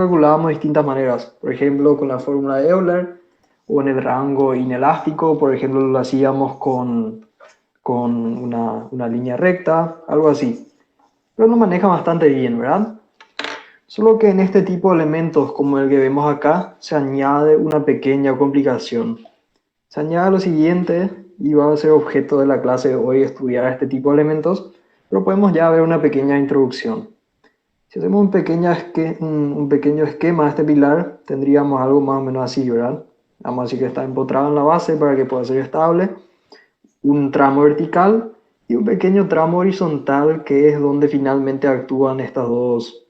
calculábamos de distintas maneras, por ejemplo con la fórmula de Euler, o en el rango inelástico, por ejemplo lo hacíamos con una línea recta, algo así. Pero lo maneja bastante bien, ¿verdad? Solo que en este tipo de elementos como el que vemos acá, se añade una pequeña complicación. Se añade lo siguiente, y va a ser objeto de la clase de hoy estudiar este tipo de elementos, pero podemos ya ver una pequeña introducción. Si hacemos un pequeño esquema de este pilar, tendríamos algo más o menos así, ¿verdad? Vamos a decir que está empotrado en la base para que pueda ser estable, un tramo vertical y un pequeño tramo horizontal que es donde finalmente actúan estas dos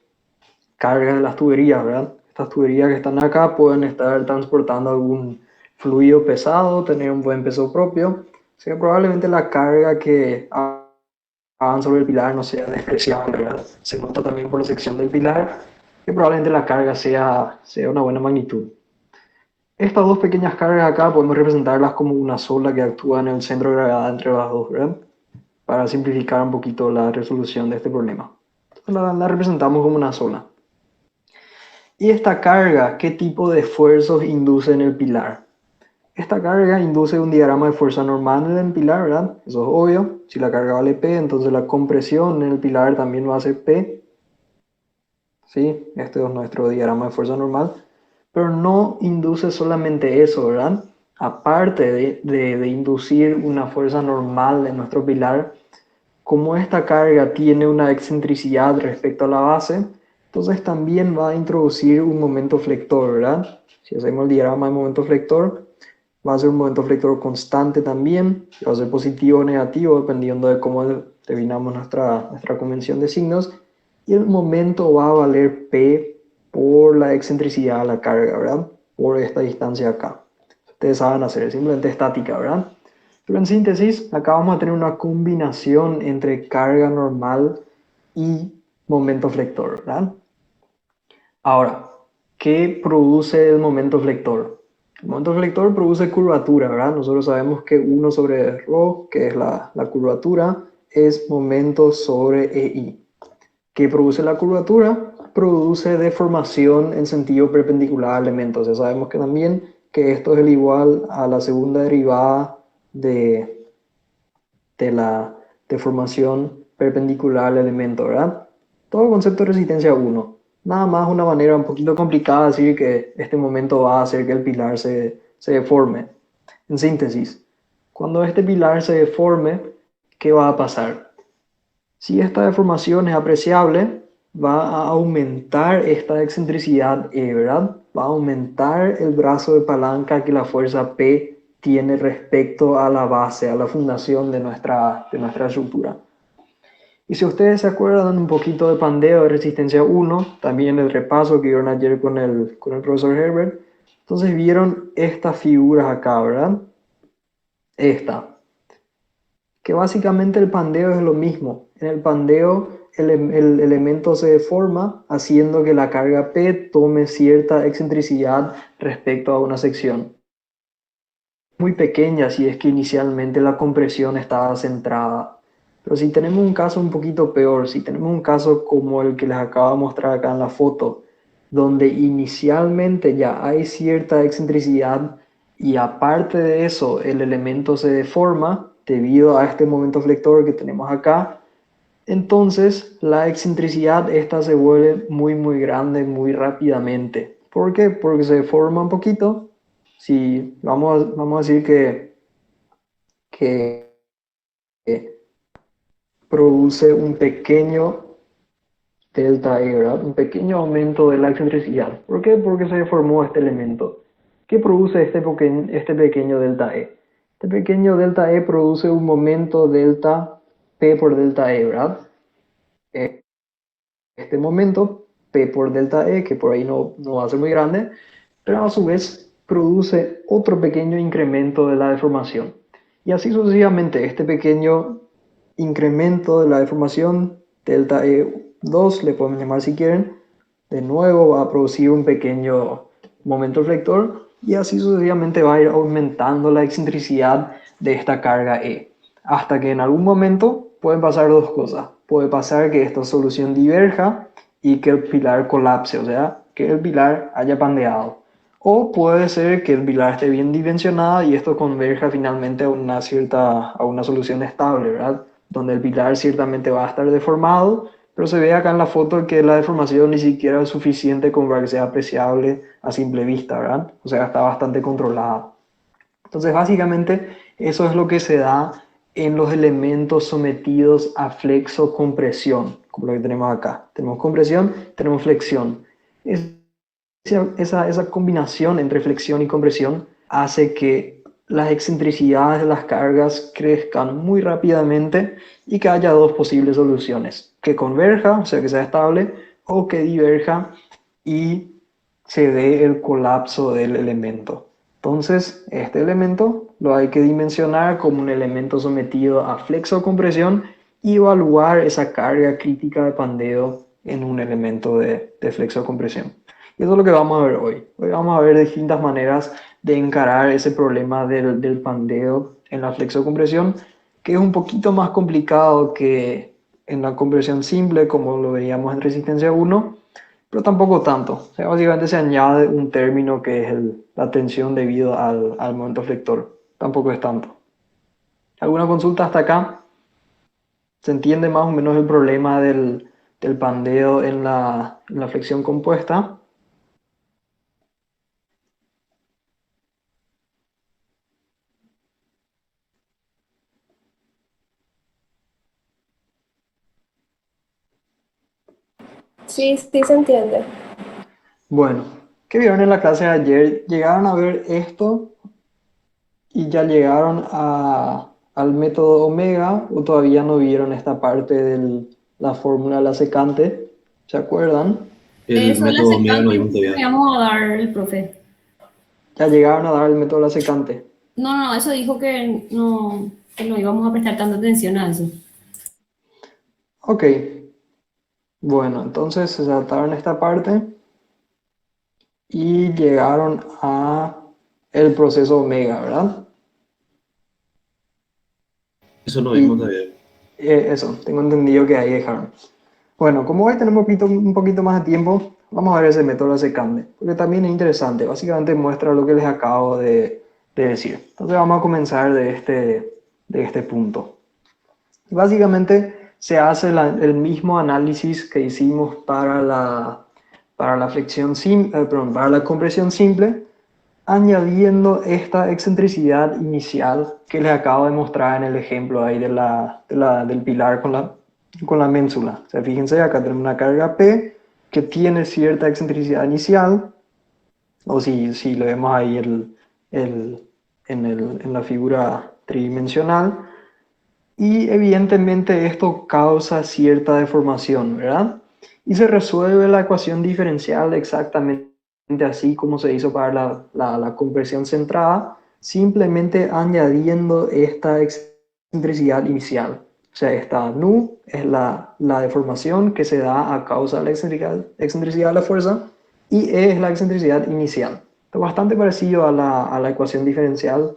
cargas de las tuberías, ¿verdad? Estas tuberías que están acá pueden estar transportando algún fluido pesado, tener un buen peso propio, o sea, probablemente la carga que hagan sobre el pilar no sea despreciable, ¿verdad? Se nota también por la sección del pilar que probablemente la carga sea una buena magnitud. Estas dos pequeñas cargas acá podemos representarlas como una sola que actúa en el centro de gravedad entre las dos, ¿verdad? Para simplificar un poquito la resolución de este problema. La representamos como una sola. ¿Y esta carga qué tipo de esfuerzos induce en el pilar? Esta carga induce un diagrama de fuerza normal en el pilar, ¿verdad? Eso es obvio. Si la carga vale P, entonces la compresión en el pilar también va a ser P. ¿Sí? Este es nuestro diagrama de fuerza normal. Pero no induce solamente eso, ¿verdad? Aparte de inducir una fuerza normal en nuestro pilar, como esta carga tiene una excentricidad respecto a la base, entonces también va a introducir un momento flector, ¿verdad? Si hacemos el diagrama de momento flector, va a ser un momento flector constante también, va a ser positivo o negativo dependiendo de cómo definamos nuestra convención de signos, y el momento va a valer P por la excentricidad de la carga, ¿verdad? Por esta distancia acá. Ustedes saben hacer, simplemente estática, ¿verdad? Pero en síntesis, acá vamos a tener una combinación entre carga normal y momento flector, ¿verdad? Ahora, ¿qué produce el momento flector? El momento flector produce curvatura, ¿verdad? Nosotros sabemos que 1 sobre ρ, que es la curvatura, es momento sobre EI. ¿Qué produce la curvatura? Produce deformación en sentido perpendicular al elemento. O sea, sabemos que también que esto es el igual a la segunda derivada de la deformación perpendicular al elemento, ¿verdad? Todo el concepto de resistencia 1. Nada más una manera un poquito complicada de decir que este momento va a hacer que el pilar se deforme. En síntesis, cuando este pilar se deforme, ¿qué va a pasar? Si esta deformación es apreciable, va a aumentar esta excentricidad E, ¿verdad? Va a aumentar el brazo de palanca que la fuerza P tiene respecto a la base, a la fundación de nuestra estructura. Y si ustedes se acuerdan un poquito de pandeo de resistencia 1, también el repaso que vieron ayer con el profesor Herbert, entonces vieron estas figuras acá, ¿verdad? Esta, que básicamente el pandeo es lo mismo. En el pandeo el elemento se deforma haciendo que la carga P tome cierta excentricidad respecto a una sección. Muy pequeña si es que inicialmente la compresión estaba centrada. Pero si tenemos un caso un poquito peor, si tenemos un caso como el que les acabo de mostrar acá en la foto, donde inicialmente ya hay cierta excentricidad y aparte de eso el elemento se deforma debido a este momento flector que tenemos acá, entonces la excentricidad esta se vuelve muy muy grande muy rápidamente. ¿Por qué? Porque se deforma un poquito. Si vamos a decir que produce un pequeño delta E, ¿verdad? Un pequeño aumento de la excentricidad. ¿Por qué? Porque se deformó este elemento. ¿Qué produce este pequeño delta E? Este pequeño delta E produce un momento delta P por delta E, ¿verdad? Este momento P por delta E, que por ahí no va a ser muy grande, pero a su vez produce otro pequeño incremento de la deformación. Y así sucesivamente, este pequeño incremento de la deformación, delta E2, le podemos llamar si quieren, de nuevo va a producir un pequeño momento flector y así sucesivamente va a ir aumentando la excentricidad de esta carga E. Hasta que en algún momento pueden pasar dos cosas. Puede pasar que esta solución diverja y que el pilar colapse, o sea, que el pilar haya pandeado. O puede ser que el pilar esté bien dimensionado y esto converja finalmente a una solución estable, ¿verdad? Donde el pilar ciertamente va a estar deformado, pero se ve acá en la foto que la deformación ni siquiera es suficiente como para que sea apreciable a simple vista, ¿verdad? O sea, está bastante controlada. Entonces, básicamente, eso es lo que se da en los elementos sometidos a flexo-compresión, como lo que tenemos acá. Tenemos compresión, tenemos flexión. Esa combinación entre flexión y compresión hace que las excentricidades de las cargas crezcan muy rápidamente y que haya dos posibles soluciones: que converja, o sea que sea estable, o que diverja y se dé el colapso del elemento. Entonces, este elemento lo hay que dimensionar como un elemento sometido a flexo-compresión y evaluar esa carga crítica de pandeo en un elemento de flexo-compresión. Y eso es lo que vamos a ver hoy. Hoy vamos a ver distintas maneras de encarar ese problema del pandeo en la flexocompresión, que es un poquito más complicado que en la compresión simple, como lo veíamos en resistencia 1, pero tampoco tanto. O sea, básicamente se añade un término que es la tensión debido al momento flector. Tampoco es tanto. ¿Alguna consulta hasta acá? ¿Se entiende más o menos el problema del pandeo en la flexión compuesta? Sí, sí se entiende. Bueno, ¿qué vieron en la clase de ayer? ¿Llegaron a ver esto y ya llegaron al método omega o todavía no vieron esta parte de la fórmula de la secante? ¿Se acuerdan? El Eso de la método Omega no secante vimos no todavía. le vamos a dar el profe. Ya llegaron a dar el método de la secante. No, no, eso dijo que no íbamos a prestar tanta atención a eso. Ok, bueno, entonces se saltaron esta parte y llegaron a el proceso omega, ¿verdad? Eso no vimos Y todavía. eso, tengo entendido que ahí dejaron. Bueno, como hoy tenemos un poquito más de tiempo, vamos a ver ese método secante, porque también es interesante. Básicamente muestra lo que les acabo de decir. Entonces vamos a comenzar de este punto. Básicamente se hace el mismo análisis que hicimos para la perdón, para la compresión simple, añadiendo esta excentricidad inicial que les acabo de mostrar en el ejemplo ahí del pilar con la ménsula. O sea, fíjense, acá tenemos una carga P que tiene cierta excentricidad inicial, o si lo vemos ahí el- en la figura tridimensional, y evidentemente esto causa cierta deformación, ¿verdad? Y se resuelve la ecuación diferencial exactamente así como se hizo para la compresión centrada, simplemente añadiendo esta excentricidad inicial. O sea, esta nu es la deformación que se da a causa de la excentricidad de la fuerza y E es la excentricidad inicial. Es bastante parecido a la ecuación diferencial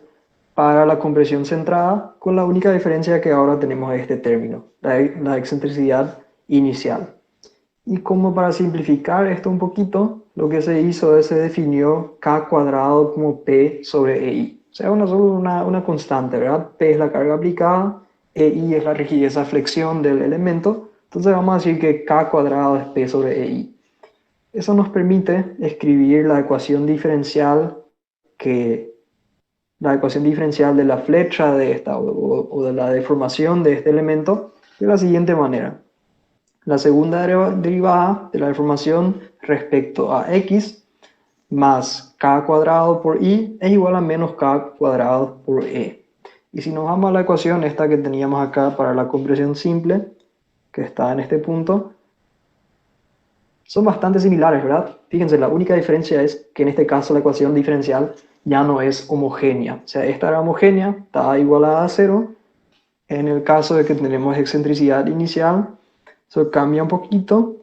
para la compresión centrada, con la única diferencia que ahora tenemos este término, la excentricidad inicial. Y como para simplificar esto un poquito, lo que se hizo es se definió K cuadrado como P sobre EI. O sea, solo una constante, ¿verdad? P es la carga aplicada, EI es la rigidez a flexión del elemento. Entonces vamos a decir que K cuadrado es P sobre EI. Eso nos permite escribir la ecuación diferencial que la ecuación diferencial de la flecha de esta o de la deformación de este elemento de la siguiente manera. La segunda derivada de la deformación respecto a x más k cuadrado por i es igual a menos k cuadrado por e. Y si nos vamos a la ecuación esta que teníamos acá para la compresión simple, que está en este punto, son bastante similares, ¿verdad? Fíjense, la única diferencia es que en este caso la ecuación diferencial ya no es homogénea. O sea, esta era homogénea, está igualada a cero. En el caso de que tenemos excentricidad inicial, eso cambia un poquito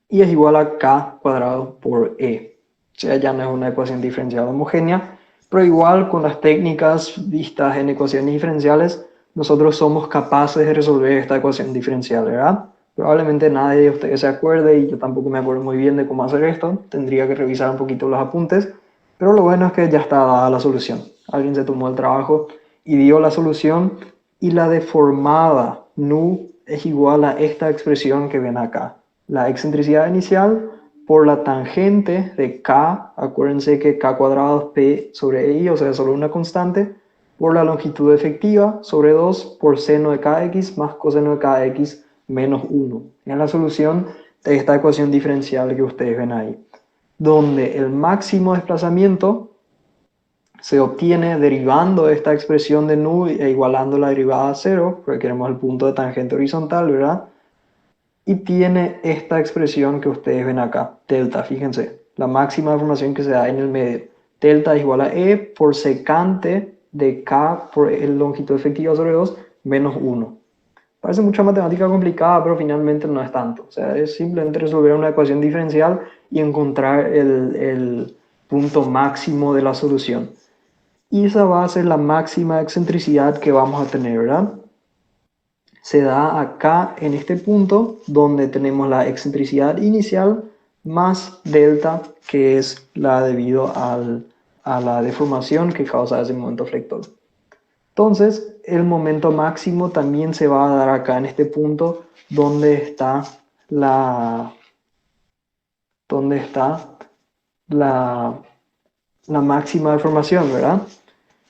y es igual a k cuadrado por e. O sea, ya no es una ecuación diferencial homogénea, pero igual con las técnicas vistas en ecuaciones diferenciales, nosotros somos capaces de resolver esta ecuación diferencial, ¿verdad? Probablemente nadie de ustedes se acuerde y yo tampoco me acuerdo muy bien de cómo hacer esto. Tendría que revisar un poquito los apuntes, pero lo bueno es que ya está dada la solución. Alguien se tomó el trabajo y dio la solución y la deformada nu es igual a esta expresión que ven acá. La excentricidad inicial por la tangente de k, acuérdense que k cuadrado es p sobre i, o sea, solo una constante, por la longitud efectiva sobre 2 por seno de kx más coseno de kx menos 1. Es la solución de esta ecuación diferencial que ustedes ven ahí, donde el máximo desplazamiento se obtiene derivando esta expresión de nu e igualando la derivada a 0, porque queremos el punto de tangente horizontal, ¿verdad? Y tiene esta expresión que ustedes ven acá, delta, fíjense, la máxima deformación que se da en el medio. Delta es igual a E por secante de K por el longitud efectiva sobre 2 menos 1. Parece mucha matemática complicada, pero finalmente no es tanto. O sea, es simplemente resolver una ecuación diferencial y encontrar el punto máximo de la solución. Y esa va a ser la máxima excentricidad que vamos a tener, ¿verdad? Se da acá en este punto donde tenemos la excentricidad inicial más delta, que es la debido a la deformación que causa ese momento flector. Entonces, el momento máximo también se va a dar acá en este punto donde está la, donde está la máxima deformación, ¿verdad?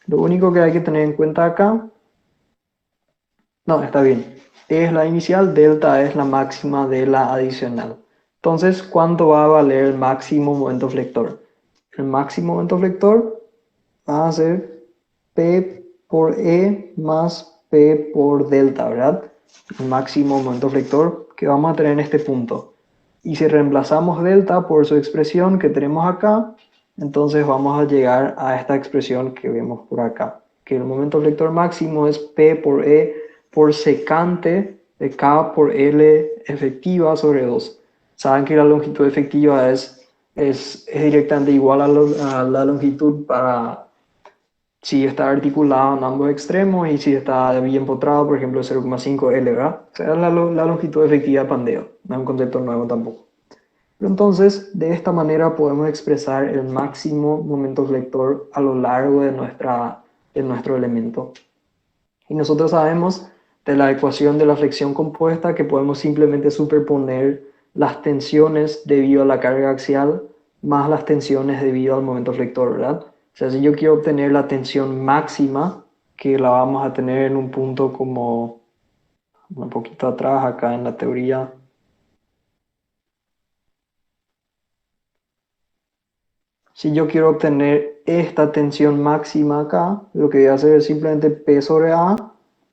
Lo único que hay que tener en cuenta acá, no, está bien, es la inicial, delta es la máxima de la adicional. Entonces, ¿cuánto va a valer el máximo momento flector? El máximo momento flector va a ser P por E más P por delta, ¿verdad? El máximo momento flector que vamos a tener en este punto. Y si reemplazamos delta por su expresión que tenemos acá, entonces vamos a llegar a esta expresión que vemos por acá, que el momento flector máximo es P por E por secante de K por L efectiva sobre 2. Saben que la longitud efectiva es directamente igual a la longitud para si está articulado en ambos extremos y si está bien potrado, por ejemplo, 0,5 L, ¿verdad? O sea, es la longitud efectiva de pandeo, no es un concepto nuevo tampoco. Pero entonces, de esta manera podemos expresar el máximo momento flector a lo largo de nuestro elemento. Y nosotros sabemos de la ecuación de la flexión compuesta que podemos simplemente superponer las tensiones debido a la carga axial más las tensiones debido al momento flector, ¿verdad? O sea, si yo quiero obtener la tensión máxima, que la vamos a tener en un punto como un poquito atrás acá en la teoría. Si yo quiero obtener esta tensión máxima acá, lo que voy a hacer es simplemente P sobre A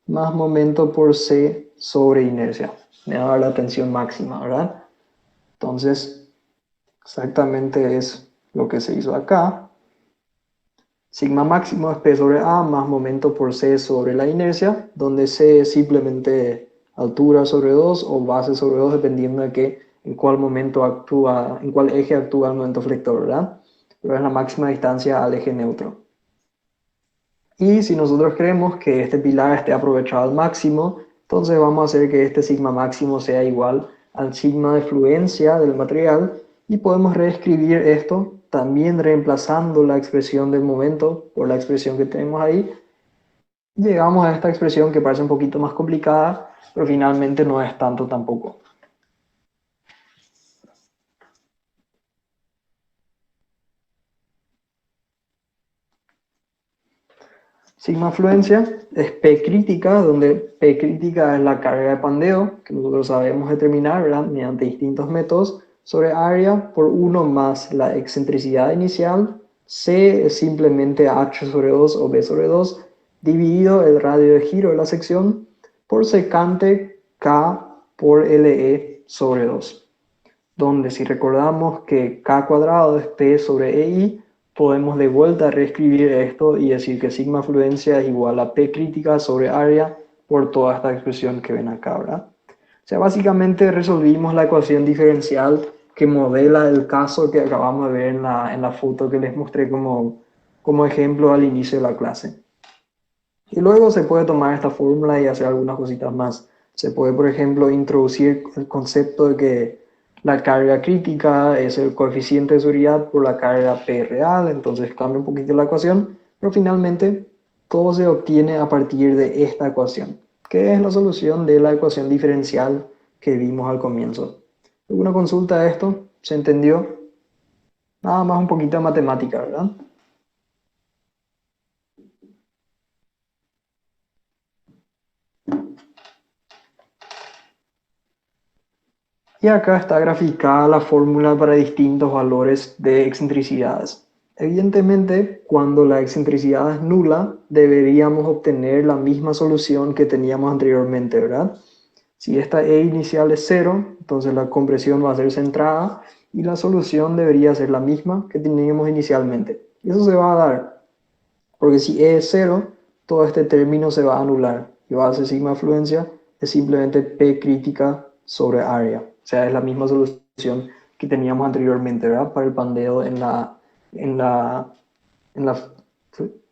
más momento por C sobre inercia. Me va a dar la tensión máxima, ¿verdad? Entonces, exactamente es lo que se hizo acá. Sigma máximo es P sobre A más momento por C sobre la inercia, donde C es simplemente altura sobre 2 o base sobre 2, dependiendo de en cuál momento actúa, en cuál eje actúa el momento flector, ¿verdad? Pero es la máxima distancia al eje neutro. Y si nosotros queremos que este pilar esté aprovechado al máximo, entonces vamos a hacer que este sigma máximo sea igual al sigma de fluencia del material y podemos reescribir esto también reemplazando la expresión del momento por la expresión que tenemos ahí. Llegamos a esta expresión que parece un poquito más complicada, pero finalmente no es tanto tampoco. Sigma fluencia es P crítica, donde P crítica es la carga de pandeo, que nosotros sabemos determinar, ¿verdad?, mediante distintos métodos, sobre área por 1 más la excentricidad inicial. C es simplemente H sobre 2 o B sobre 2, dividido el radio de giro de la sección por secante K por LE sobre 2. Donde si recordamos que K cuadrado es P sobre EI, podemos de vuelta reescribir esto y decir que sigma fluencia es igual a P crítica sobre área por toda esta expresión que ven acá, ¿verdad? O sea, básicamente resolvimos la ecuación diferencial que modela el caso que acabamos de ver en la foto que les mostré como ejemplo al inicio de la clase. Y luego se puede tomar esta fórmula y hacer algunas cositas más. Se puede, por ejemplo, introducir el concepto de que la carga crítica es el coeficiente de seguridad por la carga P real, entonces cambia un poquito la ecuación, pero finalmente todo se obtiene a partir de esta ecuación, que es la solución de la ecuación diferencial que vimos al comienzo. ¿Alguna consulta de esto? ¿Se entendió? Nada más un poquito de matemática, ¿verdad? Y acá está graficada la fórmula para distintos valores de excentricidades. Evidentemente, cuando la excentricidad es nula, deberíamos obtener la misma solución que teníamos anteriormente, ¿verdad? Si esta E inicial es 0, entonces la compresión va a ser centrada y la solución debería ser la misma que teníamos inicialmente. Y eso se va a dar, porque si E es 0, todo este término se va a anular y va a ser sigma de fluencia es simplemente P crítica sobre área. O sea, es la misma solución que teníamos anteriormente, ¿verdad? Para el pandeo en la, en la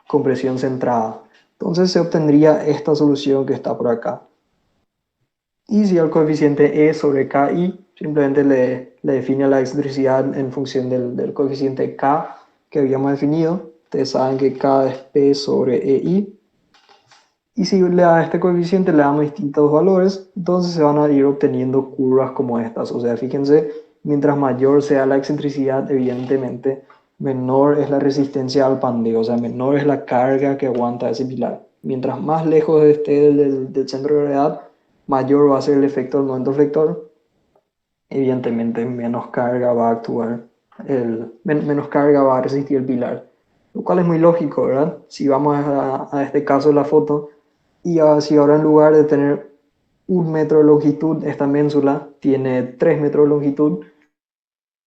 compresión centrada. Entonces se obtendría esta solución que está por acá. Y si el coeficiente E sobre KI, simplemente le define la excentricidad en función del coeficiente K que habíamos definido. Ustedes saben que K es P sobre EI. Y si a este coeficiente le damos distintos valores, entonces se van a ir obteniendo curvas como estas. O sea, fíjense, mientras mayor sea la excentricidad, evidentemente, menor es la resistencia al pandeo, o sea, menor es la carga que aguanta ese pilar. Mientras más lejos esté del centro de gravedad, mayor va a ser el efecto del momento flector. Evidentemente, menos carga va a actuar, menos carga va a resistir el pilar. Lo cual es muy lógico, ¿verdad? Si vamos a este caso de la foto, y si ahora en lugar de tener 1 metro de longitud, esta ménsula tiene 3 metros de longitud,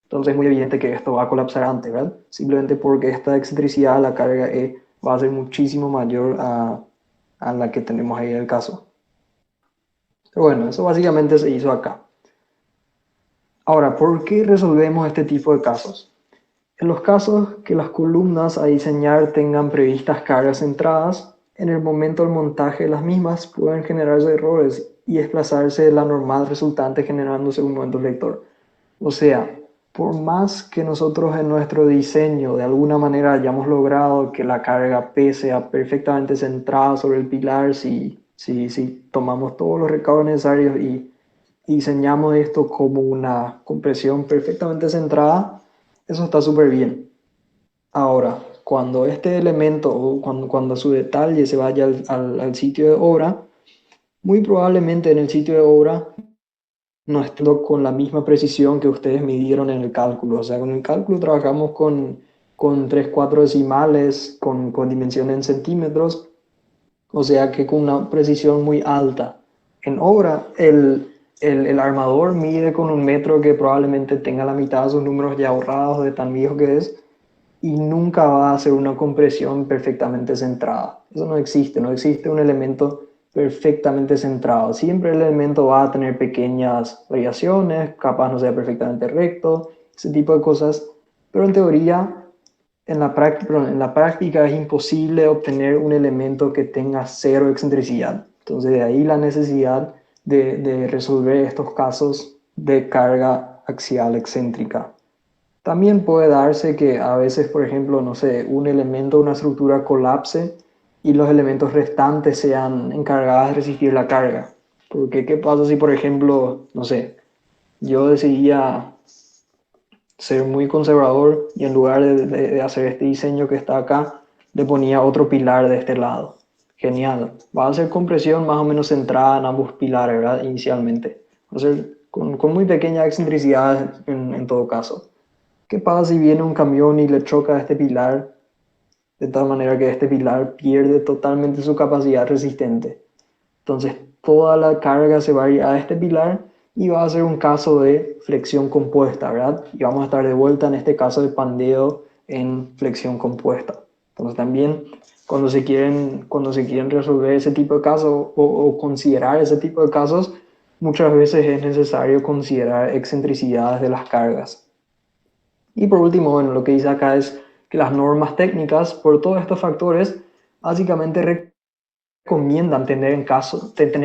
entonces es muy evidente que esto va a colapsar antes, ¿verdad? Simplemente porque esta excentricidad, la carga E, va a ser muchísimo mayor a la que tenemos ahí en el caso. Pero bueno, eso básicamente se hizo acá. Ahora, ¿por qué resolvemos este tipo de casos? En los casos que las columnas a diseñar tengan previstas cargas centradas, en el momento del montaje de las mismas pueden generarse errores y desplazarse de la normal resultante generándose un momento flector. O sea, por más que nosotros en nuestro diseño de alguna manera hayamos logrado que la carga P sea perfectamente centrada sobre el pilar, si tomamos todos los recaudos necesarios y diseñamos esto como una compresión perfectamente centrada, eso está súper bien. Ahora, cuando este elemento o cuando su detalle se vaya al sitio de obra, muy probablemente en el sitio de obra no esté con la misma precisión que ustedes midieron en el cálculo. O sea, con el cálculo trabajamos con 3 4 decimales, con dimensión en centímetros, o sea que con una precisión muy alta. En obra, el armador mide con 1 metro que probablemente tenga la mitad de sus números ya ahorrados de tan viejo que es, y nunca va a ser una compresión perfectamente centrada. Eso no existe, no existe un elemento perfectamente centrado. Siempre el elemento va a tener pequeñas variaciones, capaz no sea perfectamente recto, ese tipo de cosas, pero en teoría, en la práctica es imposible obtener un elemento que tenga cero excentricidad. Entonces de ahí la necesidad de resolver estos casos de carga axial excéntrica. También puede darse que a veces, por ejemplo, no sé, un elemento de una estructura colapse y los elementos restantes sean encargados de resistir la carga. Porque, ¿qué pasa si, por ejemplo, no sé, yo decidía ser muy conservador y en lugar de hacer este diseño que está acá, le ponía otro pilar de este lado? Genial. Va a ser compresión más o menos centrada en ambos pilares, ¿verdad? Inicialmente. Va a ser con muy pequeña excentricidad en todo caso. ¿Qué pasa si viene un camión y le choca a este pilar de tal manera que este pilar pierde totalmente su capacidad resistente? Entonces toda la carga se va a ir a este pilar y va a ser un caso de flexión compuesta, ¿verdad? Y vamos a estar de vuelta en este caso de pandeo en flexión compuesta. Entonces también cuando se quieren resolver ese tipo de casos o considerar ese tipo de casos, muchas veces es necesario considerar excentricidades de las cargas. Y por último, bueno, lo que dice acá es que las normas técnicas, por todos estos factores, básicamente recomiendan tener en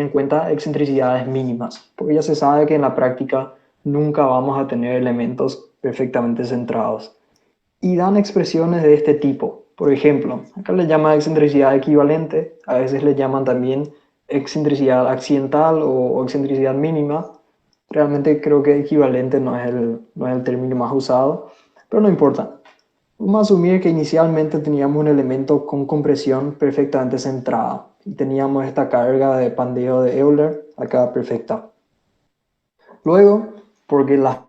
cuenta excentricidades mínimas, porque ya se sabe que en la práctica nunca vamos a tener elementos perfectamente centrados. Y dan expresiones de este tipo. Por ejemplo, acá le llaman excentricidad equivalente, a veces le llaman también excentricidad accidental o excentricidad mínima. Realmente creo que equivalente no es el término más usado, pero no importa. Vamos a asumir que inicialmente teníamos un elemento con compresión perfectamente centrada y teníamos esta carga de pandeo de Euler acá perfecta. Luego, porque las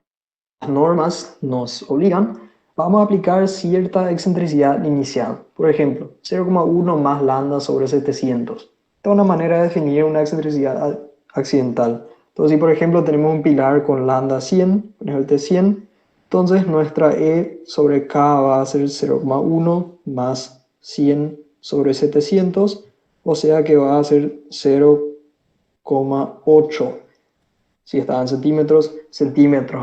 normas nos obligan, vamos a aplicar cierta excentricidad inicial. Por ejemplo, 0,1 más lambda sobre 700. Esta es una manera de definir una excentricidad accidental. Entonces, si por ejemplo tenemos un pilar con lambda 100, con el T 100, entonces nuestra E sobre K va a ser 0,1 más 100 sobre 700, o sea que va a ser 0,8. Si estaba en centímetros,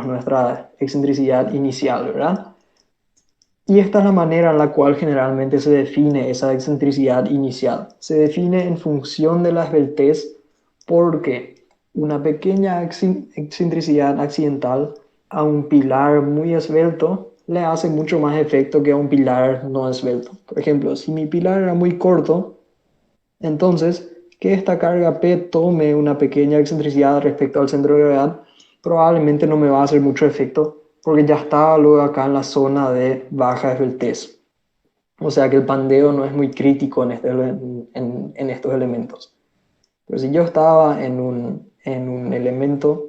nuestra excentricidad inicial, ¿verdad? Y esta es la manera en la cual generalmente se define esa excentricidad inicial. Se define en función de la esbeltez porque una pequeña excentricidad accidental a un pilar muy esbelto le hace mucho más efecto que a un pilar no esbelto. Por ejemplo, si mi pilar era muy corto, entonces que esta carga P tome una pequeña excentricidad respecto al centro de gravedad probablemente no me va a hacer mucho efecto porque ya estaba luego acá en la zona de baja esbeltez. O sea que el pandeo no es muy crítico en estos elementos. Pero si yo estaba en un elemento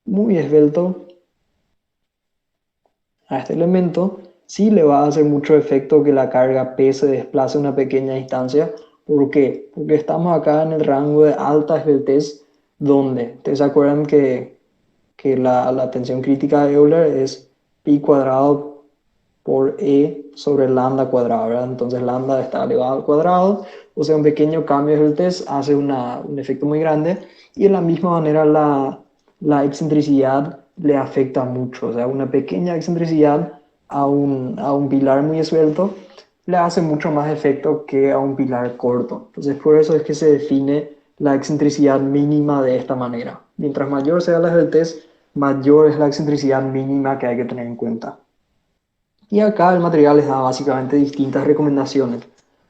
muy esbelto, a este elemento sí le va a hacer mucho efecto que la carga P se desplace una pequeña distancia. ¿Por qué? Porque estamos acá en el rango de alta esbeltez, donde, ¿ustedes se acuerdan que la tensión crítica de Euler es pi cuadrado por E sobre lambda cuadrado, ¿verdad? Entonces lambda está elevado al cuadrado, o sea, un pequeño cambio de esbeltez hace un efecto muy grande, y de la misma manera la excentricidad le afecta mucho, o sea, una pequeña excentricidad a un pilar muy esbelto le hace mucho más efecto que a un pilar corto. Entonces, por eso es que se define la excentricidad mínima de esta manera. Mientras mayor sea la esbeltez, mayor es la excentricidad mínima que hay que tener en cuenta. Y acá el material les da básicamente distintas recomendaciones.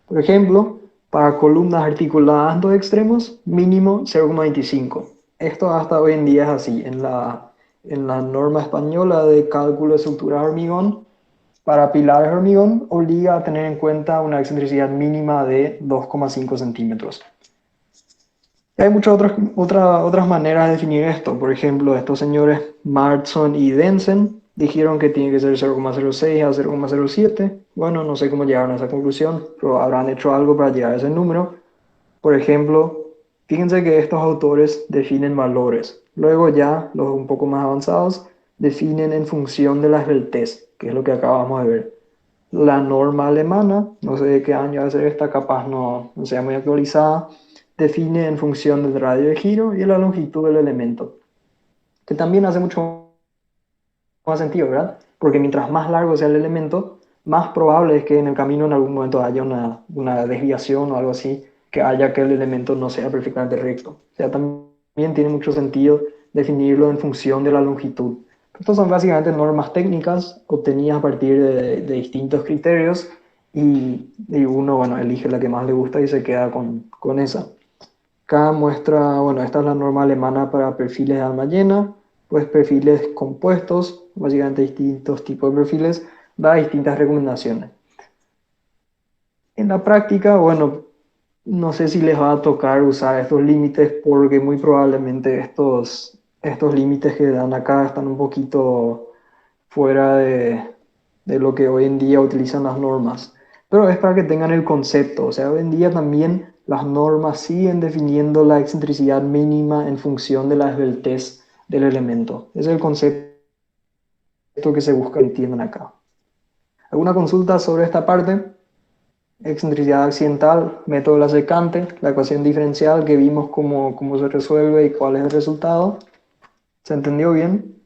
Por ejemplo, para columnas articuladas en dos extremos, mínimo 0,25. Esto hasta hoy en día es así. En la norma española de cálculo de estructuras de hormigón, para pilares de hormigón, obliga a tener en cuenta una excentricidad mínima de 2,5 centímetros. Hay muchas otras maneras de definir esto. Por ejemplo, estos señores Martson y Densen dijeron que tiene que ser 0,06 a 0,07. Bueno, no sé cómo llegaron a esa conclusión, pero habrán hecho algo para llegar a ese número. Por ejemplo, fíjense que estos autores definen valores. Luego ya los un poco más avanzados definen en función de la esbeltez, que es lo que acabamos de ver. La norma alemana, no sé de qué año va a ser esta, capaz no sea muy actualizada, define en función del radio de giro y la longitud del elemento, que también hace mucho más sentido, ¿verdad? Porque mientras más largo sea el elemento, más probable es que en el camino en algún momento haya una desviación o algo así, que haya que el elemento no sea perfectamente recto. O sea, también tiene mucho sentido definirlo en función de la longitud. Estas son básicamente normas técnicas obtenidas a partir de distintos criterios y uno, bueno, elige la que más le gusta y se queda con esa. Acá muestra, bueno, esta es la norma alemana para perfiles de alma llena, pues perfiles compuestos, básicamente distintos tipos de perfiles, da distintas recomendaciones. En la práctica, bueno, no sé si les va a tocar usar estos límites porque muy probablemente estos límites que dan acá están un poquito fuera de lo que hoy en día utilizan las normas. Pero es para que tengan el concepto, o sea, hoy en día también las normas siguen definiendo la excentricidad mínima en función de la esbeltez del elemento. Ese es el concepto que se busca que entiendan acá. ¿Alguna consulta sobre esta parte? Excentricidad accidental, método de la secante, la ecuación diferencial que vimos cómo se resuelve y cuál es el resultado. ¿Se entendió bien?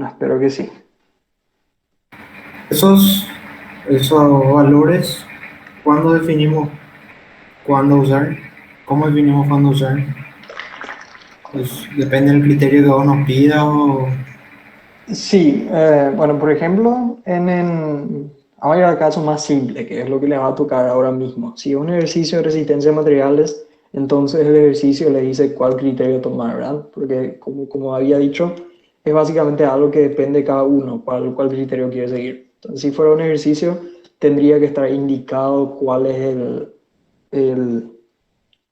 Bueno, espero que sí. Esos, esos valores, ¿cuándo definimos cuándo usar? ¿Cómo definimos cuándo usar? Pues depende del criterio que vos nos pida o... Sí, bueno, por ejemplo, vamos a ir al caso más simple, que es lo que les va a tocar ahora mismo. Si es un ejercicio de resistencia a materiales, entonces el ejercicio le dice cuál criterio tomar, ¿verdad? Porque como había dicho, es básicamente algo que depende de cada uno, cuál criterio quiere seguir. Entonces, si fuera un ejercicio, tendría que estar indicado el,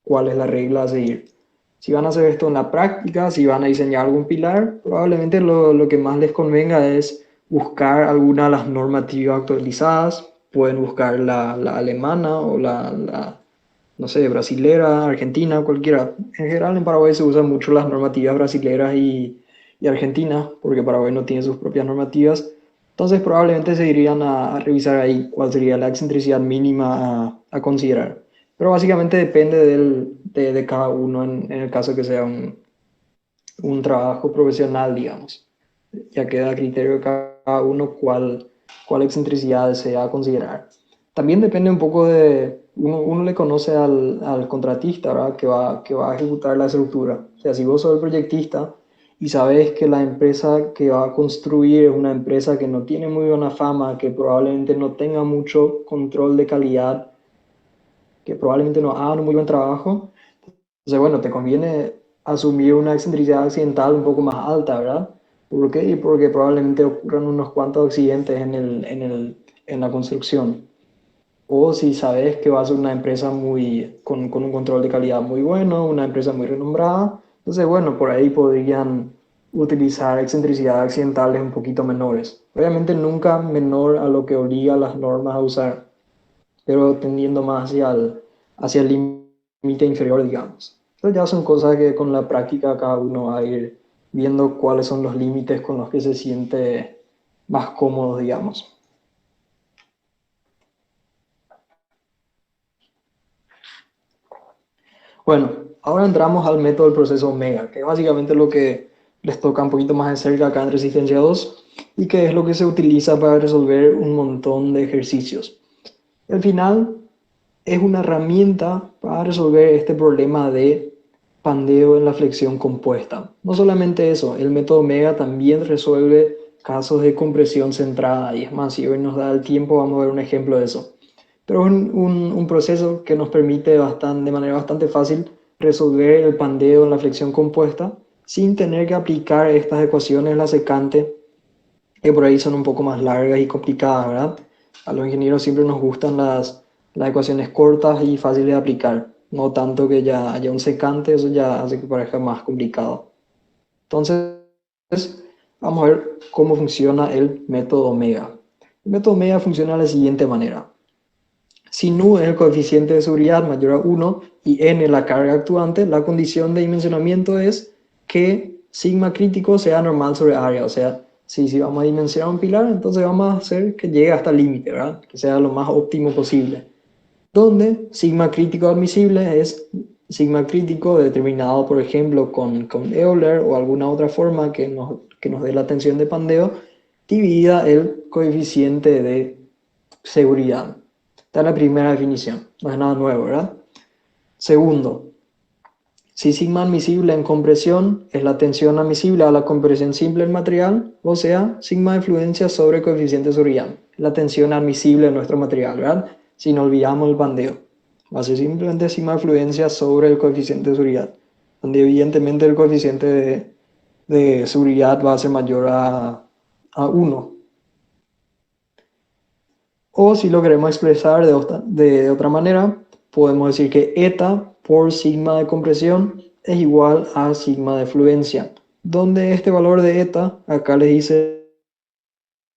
cuál es la regla a seguir. Si van a hacer esto en la práctica, si van a diseñar algún pilar, probablemente lo que más les convenga es buscar alguna de las normativas actualizadas. Pueden buscar la alemana o no sé, brasilera, argentina, cualquiera. En general en Paraguay se usan mucho las normativas brasileras y argentinas, porque Paraguay no tiene sus propias normativas. Entonces probablemente se irían a revisar ahí cuál sería la excentricidad mínima a considerar. Pero básicamente depende de cada uno en el caso que sea un trabajo profesional, digamos. Ya queda a criterio de cada uno cuál excentricidad desea considerar. También depende un poco uno le conoce al contratista, ¿verdad? Que va a ejecutar la estructura. O sea, si vos sos el proyectista y sabes que la empresa que va a construir es una empresa que no tiene muy buena fama, que probablemente no tenga mucho control de calidad, que probablemente no hagan un muy buen trabajo, entonces, bueno, te conviene asumir una excentricidad accidental un poco más alta, ¿verdad? ¿Por qué? Y porque probablemente ocurran unos cuantos accidentes en la construcción. O si sabes que va a ser una empresa con un control de calidad muy bueno, una empresa muy renombrada, entonces, bueno, por ahí podrían utilizar excentricidades accidentales un poquito menores. Obviamente nunca menor a lo que obliga las normas a usar, pero tendiendo más hacia el límite inferior, digamos. Entonces ya son cosas que con la práctica cada uno va a ir viendo cuáles son los límites con los que se siente más cómodo, digamos. Bueno, ahora entramos al método del proceso Omega, que es básicamente lo que les toca un poquito más de cerca acá en Resistencia 2 y que es lo que se utiliza para resolver un montón de ejercicios. Al final, es una herramienta para resolver este problema de pandeo en la flexión compuesta. No solamente eso, el método Omega también resuelve casos de compresión centrada y es más, si hoy nos da el tiempo vamos a ver un ejemplo de eso. Pero es un proceso que nos permite de manera bastante fácil resolver el pandeo en la flexión compuesta sin tener que aplicar estas ecuaciones en la secante que por ahí son un poco más largas y complicadas, ¿verdad? A los ingenieros siempre nos gustan las ecuaciones cortas y fáciles de aplicar, no tanto que ya haya un secante, eso ya hace que parezca más complicado. Entonces, vamos a ver cómo funciona el método Omega. El método Omega funciona de la siguiente manera. Si nu es el coeficiente de seguridad mayor a 1 y n la carga actuante, la condición de dimensionamiento es que sigma crítico sea normal sobre área. O sea, si vamos a dimensionar un pilar, entonces vamos a hacer que llegue hasta el límite, ¿verdad? Que sea lo más óptimo posible. Donde sigma crítico admisible es sigma crítico determinado, por ejemplo, con Euler o alguna otra forma que nos dé la tensión de pandeo, dividida el coeficiente de seguridad. Esta es la primera definición, no es nada nuevo, ¿verdad? Segundo, si sigma admisible en compresión es la tensión admisible a la compresión simple del material, o sea, sigma de fluencia sobre coeficiente de seguridad, la tensión admisible de nuestro material, ¿verdad? Si no olvidamos el bandeo. Va a ser simplemente sigma de fluencia sobre el coeficiente de seguridad, donde evidentemente el coeficiente de seguridad va a ser mayor a 1. O si lo queremos expresar de otra manera, podemos decir que eta por sigma de compresión es igual a sigma de fluencia, donde este valor de eta, acá les dice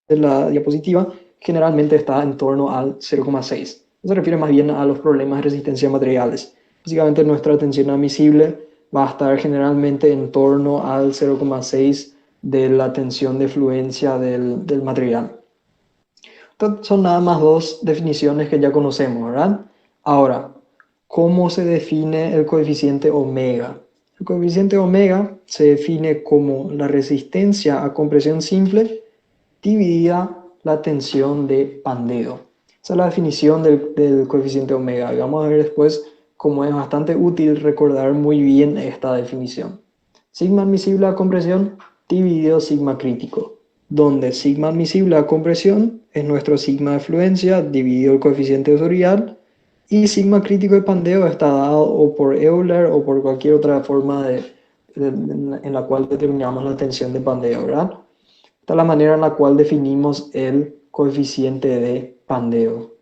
en la diapositiva, generalmente está en torno al 0,6. Se refiere más bien a los problemas de resistencia a materiales. Básicamente nuestra tensión admisible va a estar generalmente en torno al 0,6 de la tensión de fluencia del material. Son nada más dos definiciones que ya conocemos, ¿verdad? Ahora, ¿cómo se define el coeficiente omega? El coeficiente omega se define como la resistencia a compresión simple dividida la tensión de pandeo. Esa es la definición del coeficiente omega. Y vamos a ver después cómo es bastante útil recordar muy bien esta definición. Sigma admisible a compresión dividido sigma crítico, donde sigma admisible a compresión es nuestro sigma de fluencia dividido el coeficiente de seguridad, y sigma crítico de pandeo está dado o por Euler o por cualquier otra forma en la cual determinamos la tensión de pandeo, ¿verdad? Esta es la manera en la cual definimos el coeficiente de pandeo.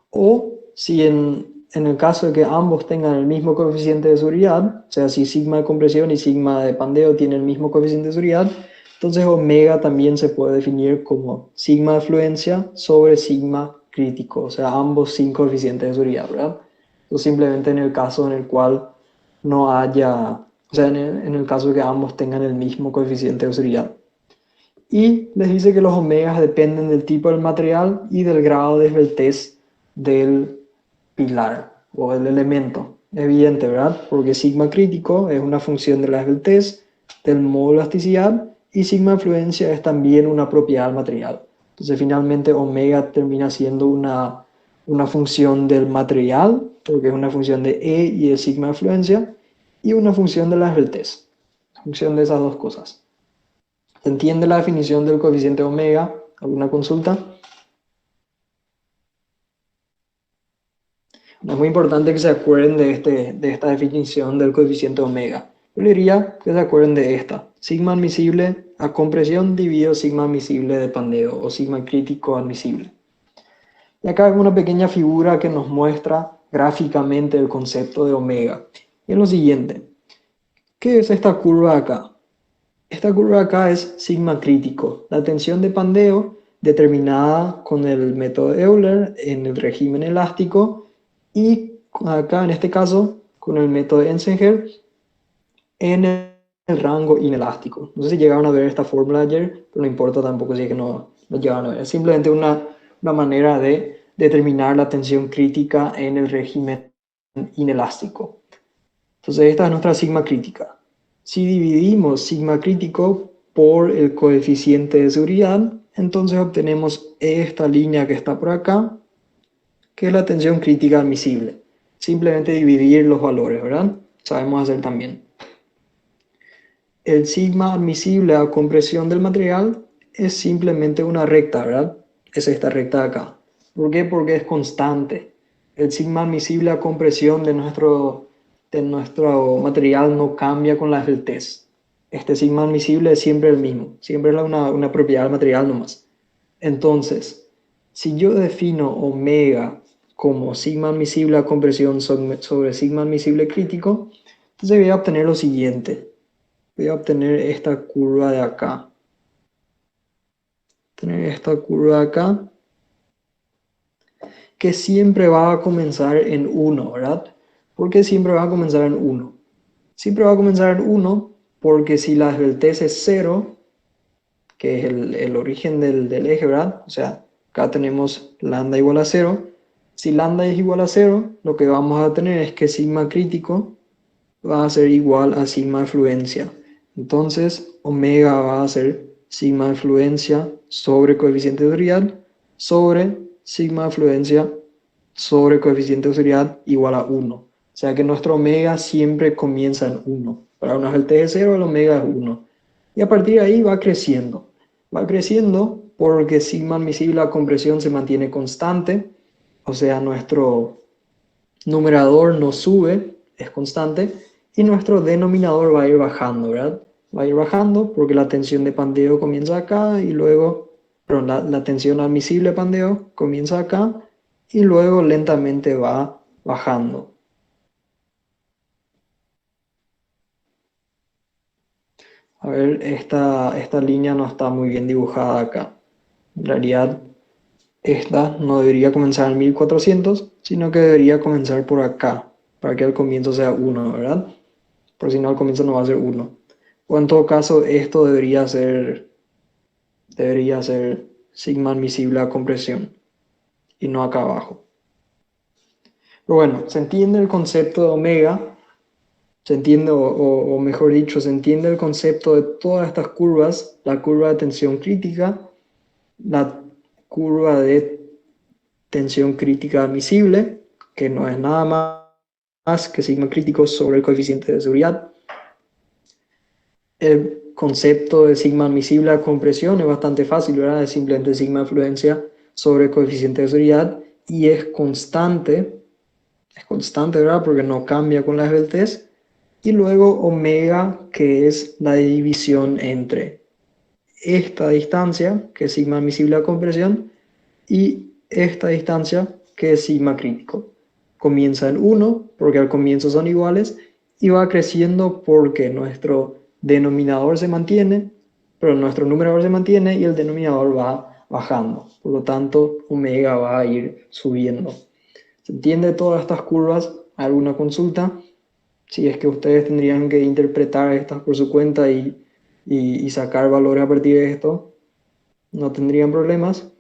O si en el caso de que ambos tengan el mismo coeficiente de seguridad, o sea, si sigma de compresión y sigma de pandeo tienen el mismo coeficiente de seguridad, entonces omega también se puede definir como sigma de fluencia sobre sigma crítico, o sea, ambos sin coeficiente de seguridad, ¿verdad? O simplemente en el caso en el cual no haya, o sea, en el caso de que ambos tengan el mismo coeficiente de seguridad. Y les dice que los omegas dependen del tipo del material y del grado de esbeltez del pilar o del elemento. Evidente, ¿verdad? Porque sigma crítico es una función de la esbeltez, del modo de elasticidad, y sigma de fluencia es también una propiedad del material. Entonces finalmente omega termina siendo una función del material, porque es una función de E y de sigma de fluencia, y una función de la esbeltez. Función de esas dos cosas. ¿Se entiende la definición del coeficiente omega? ¿Alguna consulta? Es muy importante que se acuerden de esta definición del coeficiente omega. Yo le diría que se acuerden de esta. Sigma admisible a compresión dividido sigma admisible de pandeo o sigma crítico admisible. Y acá hay una pequeña figura que nos muestra gráficamente el concepto de omega. Y es lo siguiente. ¿Qué es esta curva acá? Esta curva acá es sigma crítico, la tensión de pandeo determinada con el método Euler en el régimen elástico, y acá en este caso con el método Ensenger en el rango inelástico. No sé si llegaron a ver esta fórmula ayer, pero no importa tampoco si es que no llegaron a ver. Es simplemente una manera de determinar la tensión crítica en el régimen inelástico. Entonces esta es nuestra sigma crítica. Si dividimos sigma crítico por el coeficiente de seguridad, entonces obtenemos esta línea que está por acá, que es la tensión crítica admisible. Simplemente dividir los valores, ¿verdad? Sabemos hacer también. El sigma admisible a compresión del material es simplemente una recta, ¿verdad? Es esta recta de acá. ¿Por qué? Porque es constante. El sigma admisible a compresión de nuestro material no cambia con la esbeltez. Este sigma admisible es siempre el mismo, siempre es una propiedad del material nomás. Entonces, si yo defino omega como sigma admisible a compresión sobre sigma admisible crítico, entonces voy a obtener lo siguiente. Voy a obtener esta curva de acá. Tener esta curva de acá, que siempre va a comenzar en 1, ¿verdad? ¿Por qué siempre va a comenzar en 1? Siempre va a comenzar en 1 porque si la esbeltez es 0, que es el origen del eje, ¿verdad? O sea, acá tenemos lambda igual a 0. Si lambda es igual a 0, lo que vamos a tener es que sigma crítico va a ser igual a sigma de fluencia. Entonces, omega va a ser sigma de fluencia sobre coeficiente de seguridad sobre sigma de fluencia sobre coeficiente de seguridad igual a 1. O sea que nuestro omega siempre comienza en 1. Para una esbeltez de 0, el omega es 1. Y a partir de ahí va creciendo. Va creciendo porque sigma admisible a compresión se mantiene constante. O sea, nuestro numerador no sube, es constante. Y nuestro denominador va a ir bajando, ¿verdad? Va a ir bajando porque la tensión de pandeo comienza acá y luego, perdón, la tensión admisible de pandeo comienza acá y luego lentamente va bajando. A ver, esta línea no está muy bien dibujada acá. En realidad, esta no debería comenzar en 1400, sino que debería comenzar por acá, para que al comienzo sea 1, ¿verdad? Por si no, al comienzo no va a ser 1. O en todo caso, esto debería ser sigma admisible a compresión y no acá abajo. Pero bueno, se entiende el concepto de omega. ¿Se entiende? O mejor dicho, se entiende el concepto de todas estas curvas: la curva de tensión crítica, la curva de tensión crítica admisible, que no es nada más que sigma crítico sobre el coeficiente de seguridad. El concepto de sigma admisible a compresión es bastante fácil, ¿verdad? Es simplemente sigma de fluencia sobre el coeficiente de seguridad y es constante, ¿verdad? Porque no cambia con las esbeltez. Y luego omega, que es la división entre esta distancia, que es sigma admisible a compresión, y esta distancia, que es sigma crítico. Comienza en 1, porque al comienzo son iguales, y va creciendo porque nuestro denominador se mantiene, pero nuestro numerador se mantiene y el denominador va bajando. Por lo tanto, omega va a ir subiendo. ¿Se entiende todas estas curvas? ¿Alguna consulta? Si es que ustedes tendrían que interpretar estas por su cuenta y sacar valores a partir de esto, no tendrían problemas.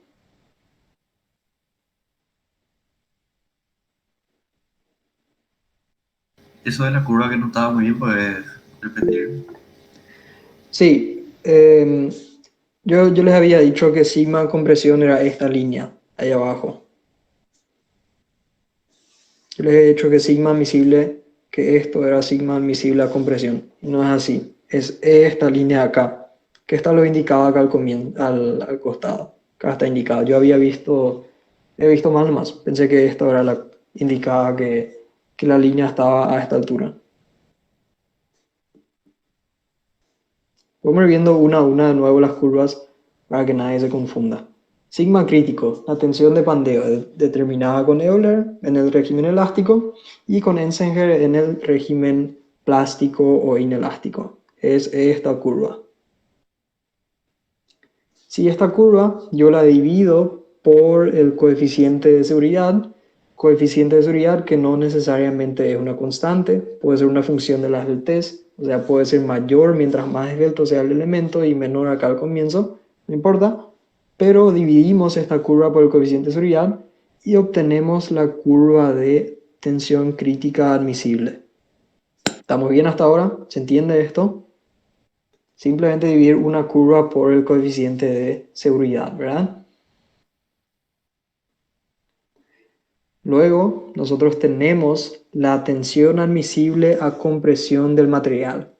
Eso de la curva que no estaba muy bien, puedes repetir. Sí, yo les había dicho que sigma compresión era esta línea, ahí abajo. Yo les he dicho que sigma admisible, que esto era sigma admisible a compresión. No es así, es esta línea de acá, que esta lo indicaba acá al comienzo, al costado. Acá está indicado. Yo he visto mal más. Pensé que esto era la indicaba que la línea estaba a esta altura. Vamos a ir viendo una a una de nuevo las curvas para que nadie se confunda. Sigma crítico, la tensión de pandeo, determinada con Euler en el régimen elástico y con Ensenger en el régimen plástico o inelástico. Es esta curva. Si esta curva yo la divido por el coeficiente de seguridad que no necesariamente es una constante, puede ser una función de la esbeltez, o sea, puede ser mayor mientras más esbelto sea el elemento y menor acá al comienzo, no importa, pero dividimos esta curva por el coeficiente de seguridad y obtenemos la curva de tensión crítica admisible. ¿Estamos bien hasta ahora? ¿Se entiende esto? Simplemente dividir una curva por el coeficiente de seguridad, ¿verdad? Luego, nosotros tenemos la tensión admisible a compresión del material,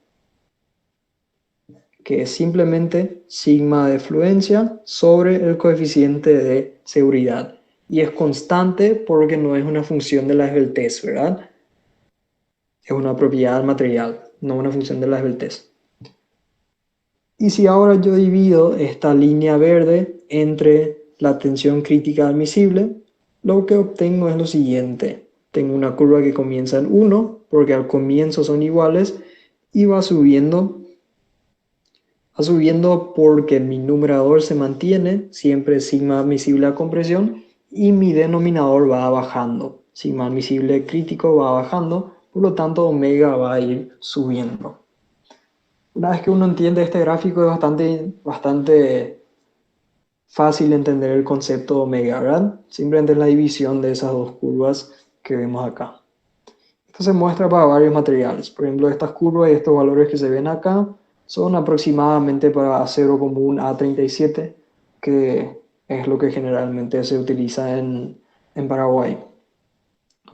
que es simplemente sigma de fluencia sobre el coeficiente de seguridad. Y es constante porque no es una función de la esbeltez, ¿verdad? Es una propiedad del material, no una función de la esbeltez. Y si ahora yo divido esta línea verde entre la tensión crítica admisible, lo que obtengo es lo siguiente. Tengo una curva que comienza en 1, porque al comienzo son iguales, y va subiendo porque mi numerador se mantiene, siempre sigma admisible a compresión, y mi denominador va bajando. Sigma admisible crítico va bajando, por lo tanto omega va a ir subiendo. Una vez que uno entiende este gráfico es bastante fácil entender el concepto de omega, ¿verdad? Simplemente es la división de esas dos curvas que vemos acá. Esto se muestra para varios materiales. Por ejemplo, estas curvas y estos valores que se ven acá son aproximadamente para acero común A37, que es lo que generalmente se utiliza en Paraguay.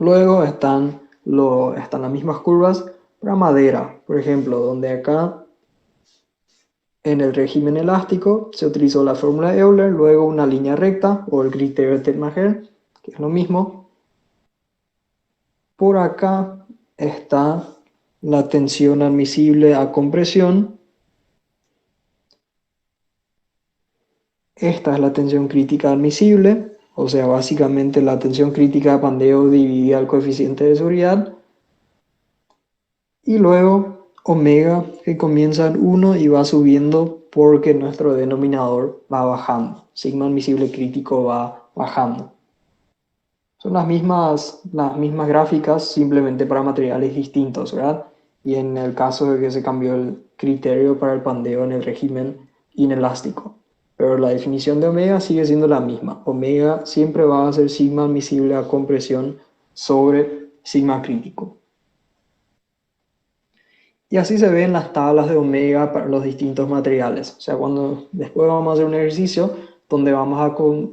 Luego están las mismas curvas para madera, por ejemplo, donde acá en el régimen elástico se utilizó la fórmula de Euler, luego una línea recta o el criterio de Tettmacher, que es lo mismo. Por acá está la tensión admisible a compresión. Esta es la tensión crítica admisible, o sea, básicamente la tensión crítica de pandeo dividida al coeficiente de seguridad. Y luego omega, que comienza en 1 y va subiendo porque nuestro denominador va bajando. Sigma admisible crítico va bajando. Son las mismas gráficas, simplemente para materiales distintos, ¿verdad? Y en el caso de que se cambió el criterio para el pandeo en el régimen inelástico. Pero la definición de omega sigue siendo la misma. Omega siempre va a ser sigma admisible a compresión sobre sigma crítico. Y así se ven las tablas de omega para los distintos materiales. O sea, cuando después vamos a hacer un ejercicio donde vamos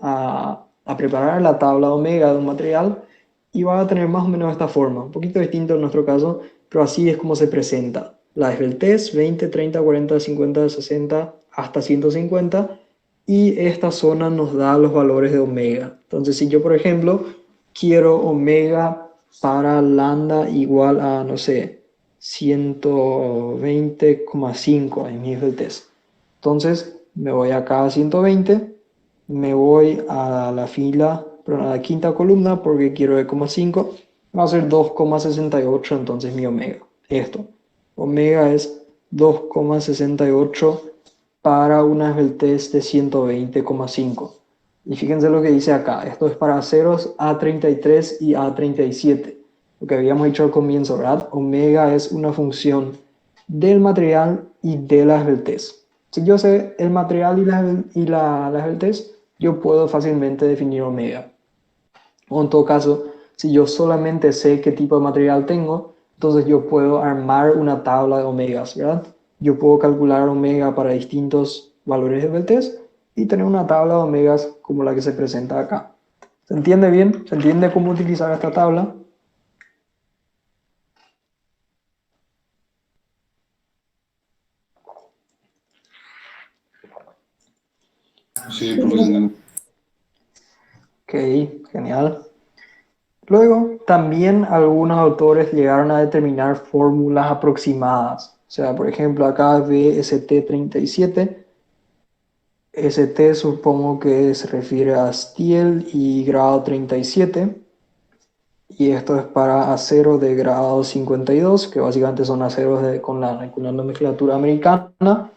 a preparar la tabla de omega de un material y va a tener más o menos esta forma, un poquito distinto en nuestro caso, pero así es como se presenta. La esbeltez 20, 30, 40, 50, 60 hasta 150 y esta zona nos da los valores de omega. Entonces, si yo, por ejemplo, quiero omega para lambda igual a, no sé, 120,5 en mi esbeltez. Entonces, me voy acá a 120, me voy a la fila, perdón, a la quinta columna porque quiero E,5, va a ser 2,68 entonces mi omega. Esto, omega es 2,68 para una esbeltez de 120,5. Y fíjense lo que dice acá, esto es para aceros A33 y A37. Lo que habíamos dicho al comienzo, ¿verdad? Omega es una función del material y de la esbeltez. Si yo sé el material y la esbeltez, yo puedo fácilmente definir omega. O en todo caso, si yo solamente sé qué tipo de material tengo, entonces yo puedo armar una tabla de omegas, ¿verdad? Yo puedo calcular omega para distintos valores de esbeltez y tener una tabla de omegas como la que se presenta acá. ¿Se entiende bien? ¿Se entiende cómo utilizar esta tabla? Sí, profesor. Ok, genial. Luego, también algunos autores llegaron a determinar fórmulas aproximadas. O sea, por ejemplo, acá BST37. ST supongo que se refiere a Stiel y grado 37. Y esto es para acero de grado 52, que básicamente son aceros con la nomenclatura americana.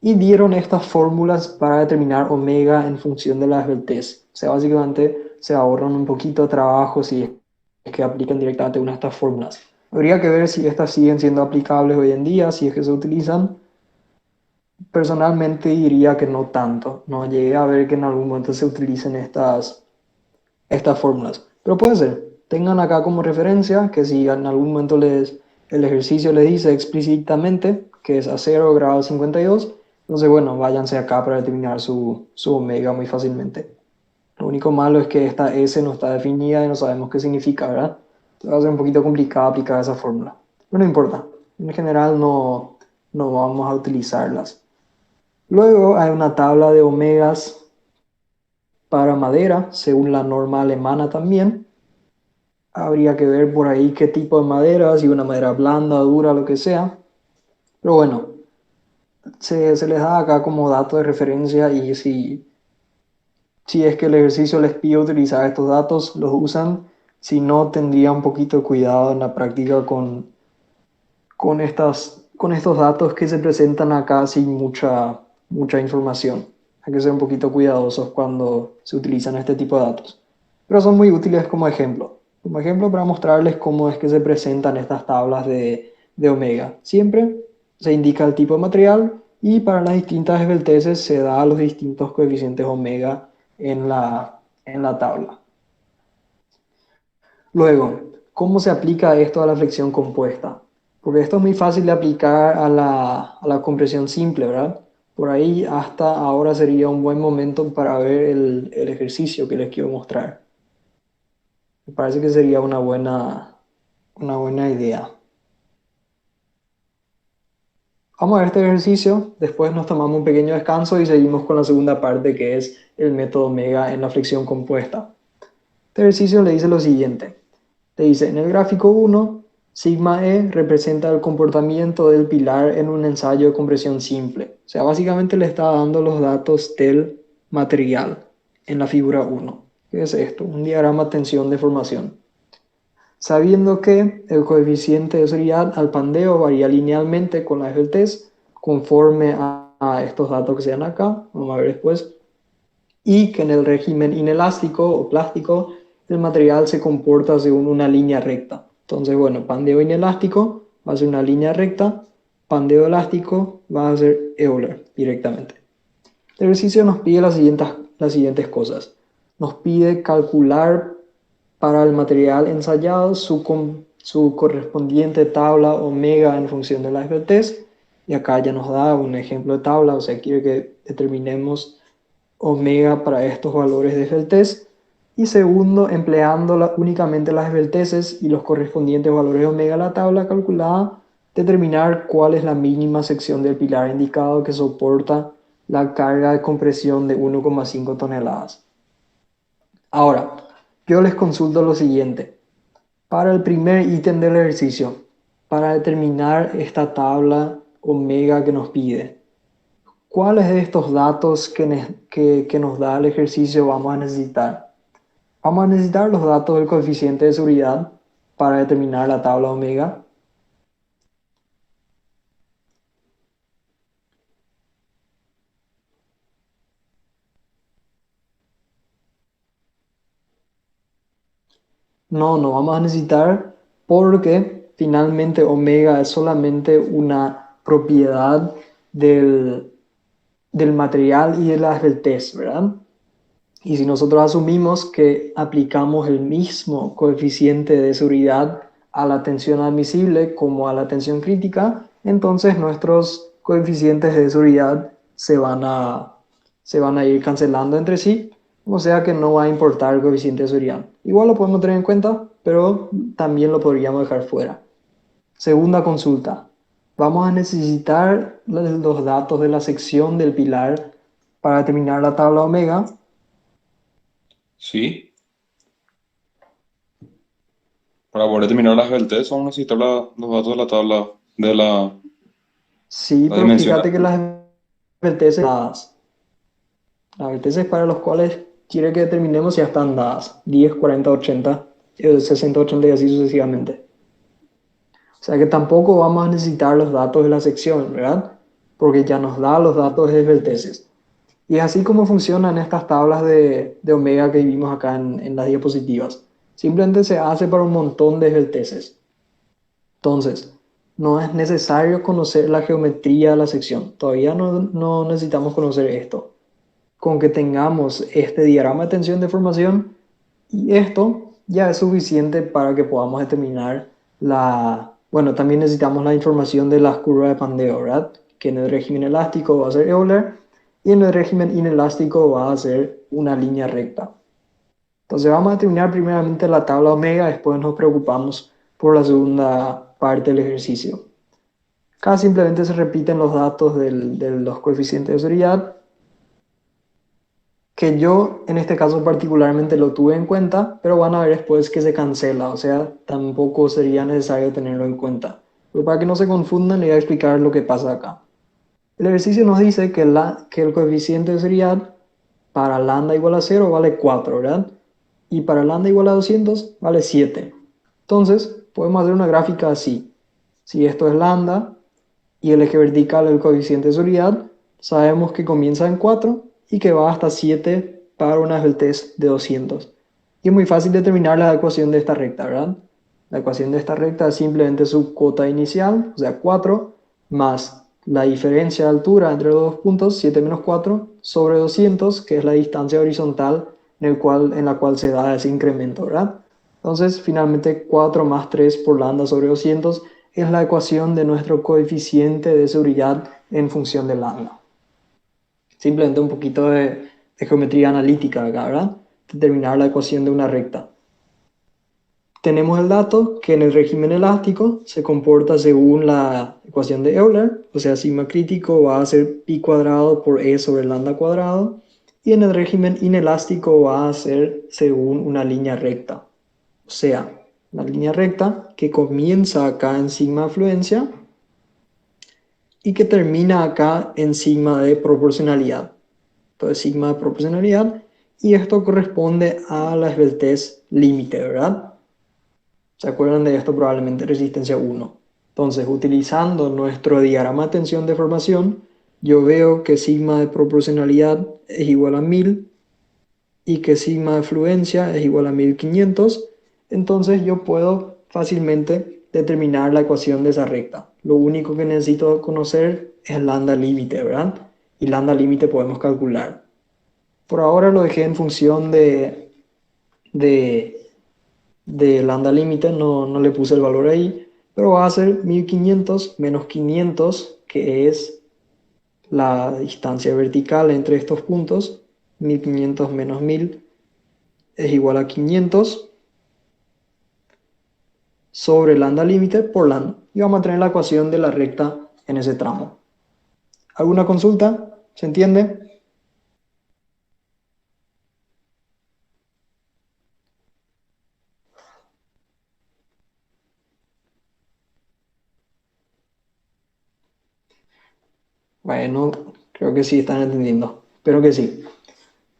Y dieron estas fórmulas para determinar omega en función de la esbeltez. O sea, básicamente se ahorran un poquito de trabajo si es que aplican directamente una de estas fórmulas. Habría que ver si estas siguen siendo aplicables hoy en día, si es que se utilizan. Personalmente diría que no tanto. No llegué a ver que en algún momento se utilicen estas fórmulas. Pero puede ser. Tengan acá como referencia que si en algún momento el ejercicio les dice explícitamente que es acero grado 52, entonces bueno, váyanse acá para determinar su omega muy fácilmente. Lo único malo es que esta S no está definida y no sabemos qué significa, ¿verdad? Entonces va a ser un poquito complicado aplicar esa fórmula. Pero no importa. En general no vamos a utilizarlas. Luego hay una tabla de omegas para madera, según la norma alemana también. Habría que ver por ahí qué tipo de madera, si una madera blanda, dura, lo que sea. Pero bueno, se les da acá como dato de referencia y si es que el ejercicio les pide utilizar estos datos, los usan. Si no, tendría un poquito de cuidado en la práctica con estos datos que se presentan acá sin mucha información. Hay que ser un poquito cuidadosos cuando se utilizan este tipo de datos. Pero son muy útiles como ejemplo. Como ejemplo para mostrarles cómo es que se presentan estas tablas de omega. Siempre se indica el tipo de material y para las distintas esbelteces se da los distintos coeficientes omega en la tabla. Luego, ¿cómo se aplica esto a la flexión compuesta? Porque esto es muy fácil de aplicar a la compresión simple, ¿verdad? Por ahí hasta ahora sería un buen momento para ver el ejercicio que les quiero mostrar. Me parece que sería una buena idea. Vamos a ver este ejercicio, después nos tomamos un pequeño descanso y seguimos con la segunda parte que es el método omega en la flexión compuesta. Este ejercicio le dice lo siguiente. Te dice, en el gráfico 1, sigma E representa el comportamiento del pilar en un ensayo de compresión simple. O sea, básicamente le está dando los datos del material en la figura 1. ¿Qué es esto? Un diagrama de tensión-deformación. Sabiendo que el coeficiente de oscilación al pandeo varía linealmente con la esbeltez, conforme a estos datos que se dan acá, vamos a ver después, y que en el régimen inelástico o plástico el material se comporta según una línea recta. Entonces, bueno, pandeo inelástico va a ser una línea recta, pandeo elástico va a ser Euler directamente. El ejercicio nos pide las siguientes cosas. Nos pide calcular para el material ensayado su su correspondiente tabla omega en función de la esbeltez. Y acá ya nos da un ejemplo de tabla, o sea, quiere que determinemos omega para estos valores de esbeltez. Y segundo, empleando únicamente las esbelteces y los correspondientes valores de omega a la tabla calculada, determinar cuál es la mínima sección del pilar indicado que soporta la carga de compresión de 1,5 toneladas. Ahora, yo les consulto lo siguiente. Para el primer ítem del ejercicio, para determinar esta tabla omega que nos pide, ¿cuáles de estos datos que nos da el ejercicio vamos a necesitar? Vamos a necesitar los datos del coeficiente de seguridad para determinar la tabla omega. No vamos a necesitar porque finalmente omega es solamente una propiedad del material y de la esbeltez, ¿verdad? Y si nosotros asumimos que aplicamos el mismo coeficiente de seguridad a la tensión admisible como a la tensión crítica, entonces nuestros coeficientes de seguridad se van a ir cancelando entre sí, o sea que no va a importar el coeficiente de seguridad. Igual lo podemos tener en cuenta, pero también lo podríamos dejar fuera. Segunda consulta. Vamos a necesitar los datos de la sección del pilar para determinar la tabla omega. Sí. Para poder determinar las VLTs vamos a necesitar los datos de la tabla de Sí, la pero dimensión. fíjate que las verteces dadas. Las verteces para los cuales quiere que determinemos ya están dadas. 10, 40, 80, 60, 80 y así sucesivamente. O sea que tampoco vamos a necesitar los datos de la sección, ¿verdad? Porque ya nos da los datos de verteces. Y es así como funcionan estas tablas de omega que vimos acá en las diapositivas. Simplemente se hace para un montón de verteces. Entonces, no es necesario conocer la geometría de la sección. Todavía no necesitamos conocer esto. Con que tengamos este diagrama de tensión de formación y esto ya es suficiente para que podamos determinar Bueno, también necesitamos la información de las curvas de Pandeo, ¿verdad? Que en el régimen elástico va a ser Euler y en el régimen inelástico va a ser una línea recta. Entonces vamos a determinar primeramente la tabla omega, después nos preocupamos por la segunda parte del ejercicio. Acá simplemente se repiten los datos de los coeficientes de seguridad, que yo en este caso particularmente lo tuve en cuenta, pero van a ver después que se cancela, o sea, tampoco sería necesario tenerlo en cuenta. Pero para que no se confundan, les voy a explicar lo que pasa acá. El ejercicio nos dice que el coeficiente de seguridad para lambda igual a 0 vale 4, ¿verdad? Y para lambda igual a 200 vale 7. Entonces, podemos hacer una gráfica así. Si esto es lambda y el eje vertical del coeficiente de seguridad, sabemos que comienza en 4 y que va hasta 7 para una esbeltez de 200. Y es muy fácil determinar la ecuación de esta recta, ¿verdad? La ecuación de esta recta es simplemente su cota inicial, o sea 4, más la diferencia de altura entre los dos puntos, 7 menos 4, sobre 200, que es la distancia horizontal en la cual se da ese incremento, ¿verdad? Entonces, finalmente 4 más 3 por lambda sobre 200 es la ecuación de nuestro coeficiente de seguridad en función de lambda. Simplemente un poquito de geometría analítica acá, ¿verdad? Determinar la ecuación de una recta. Tenemos el dato que en el régimen elástico se comporta según la ecuación de Euler, o sea, sigma crítico va a ser pi cuadrado por e sobre lambda cuadrado, y en el régimen inelástico va a ser según una línea recta. O sea, una línea recta que comienza acá en sigma de fluencia y que termina acá en sigma de proporcionalidad. Entonces, sigma de proporcionalidad, y esto corresponde a la esbeltez límite, ¿verdad? ¿Se acuerdan de esto? Probablemente resistencia 1. Entonces, utilizando nuestro diagrama de tensión de formación, yo veo que sigma de proporcionalidad es igual a 1000 y que sigma de fluencia es igual a 1500. Entonces, yo puedo fácilmente determinar la ecuación de esa recta. Lo único que necesito conocer es lambda límite, ¿verdad? Y lambda límite podemos calcular. Por ahora lo dejé en función de de lambda límite, no le puse el valor ahí, pero va a ser 1500 menos 500, que es la distancia vertical entre estos puntos. 1500 menos 1000 es igual a 500 sobre lambda límite por lambda. Y vamos a tener la ecuación de la recta en ese tramo. ¿Alguna consulta? ¿Se entiende? Bueno, creo que sí están entendiendo. Espero que sí.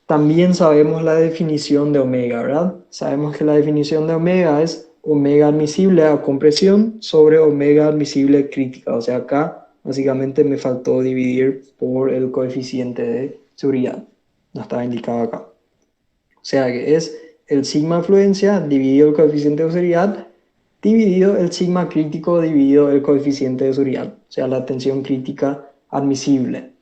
También sabemos la definición de omega, ¿verdad? Sabemos que la definición de omega es omega admisible a compresión sobre omega admisible crítica. O sea, acá básicamente me faltó dividir por el coeficiente de seguridad. No estaba indicado acá. O sea que es el sigma fluencia dividido el coeficiente de seguridad dividido el sigma crítico dividido el coeficiente de seguridad. O sea, la tensión crítica admisible.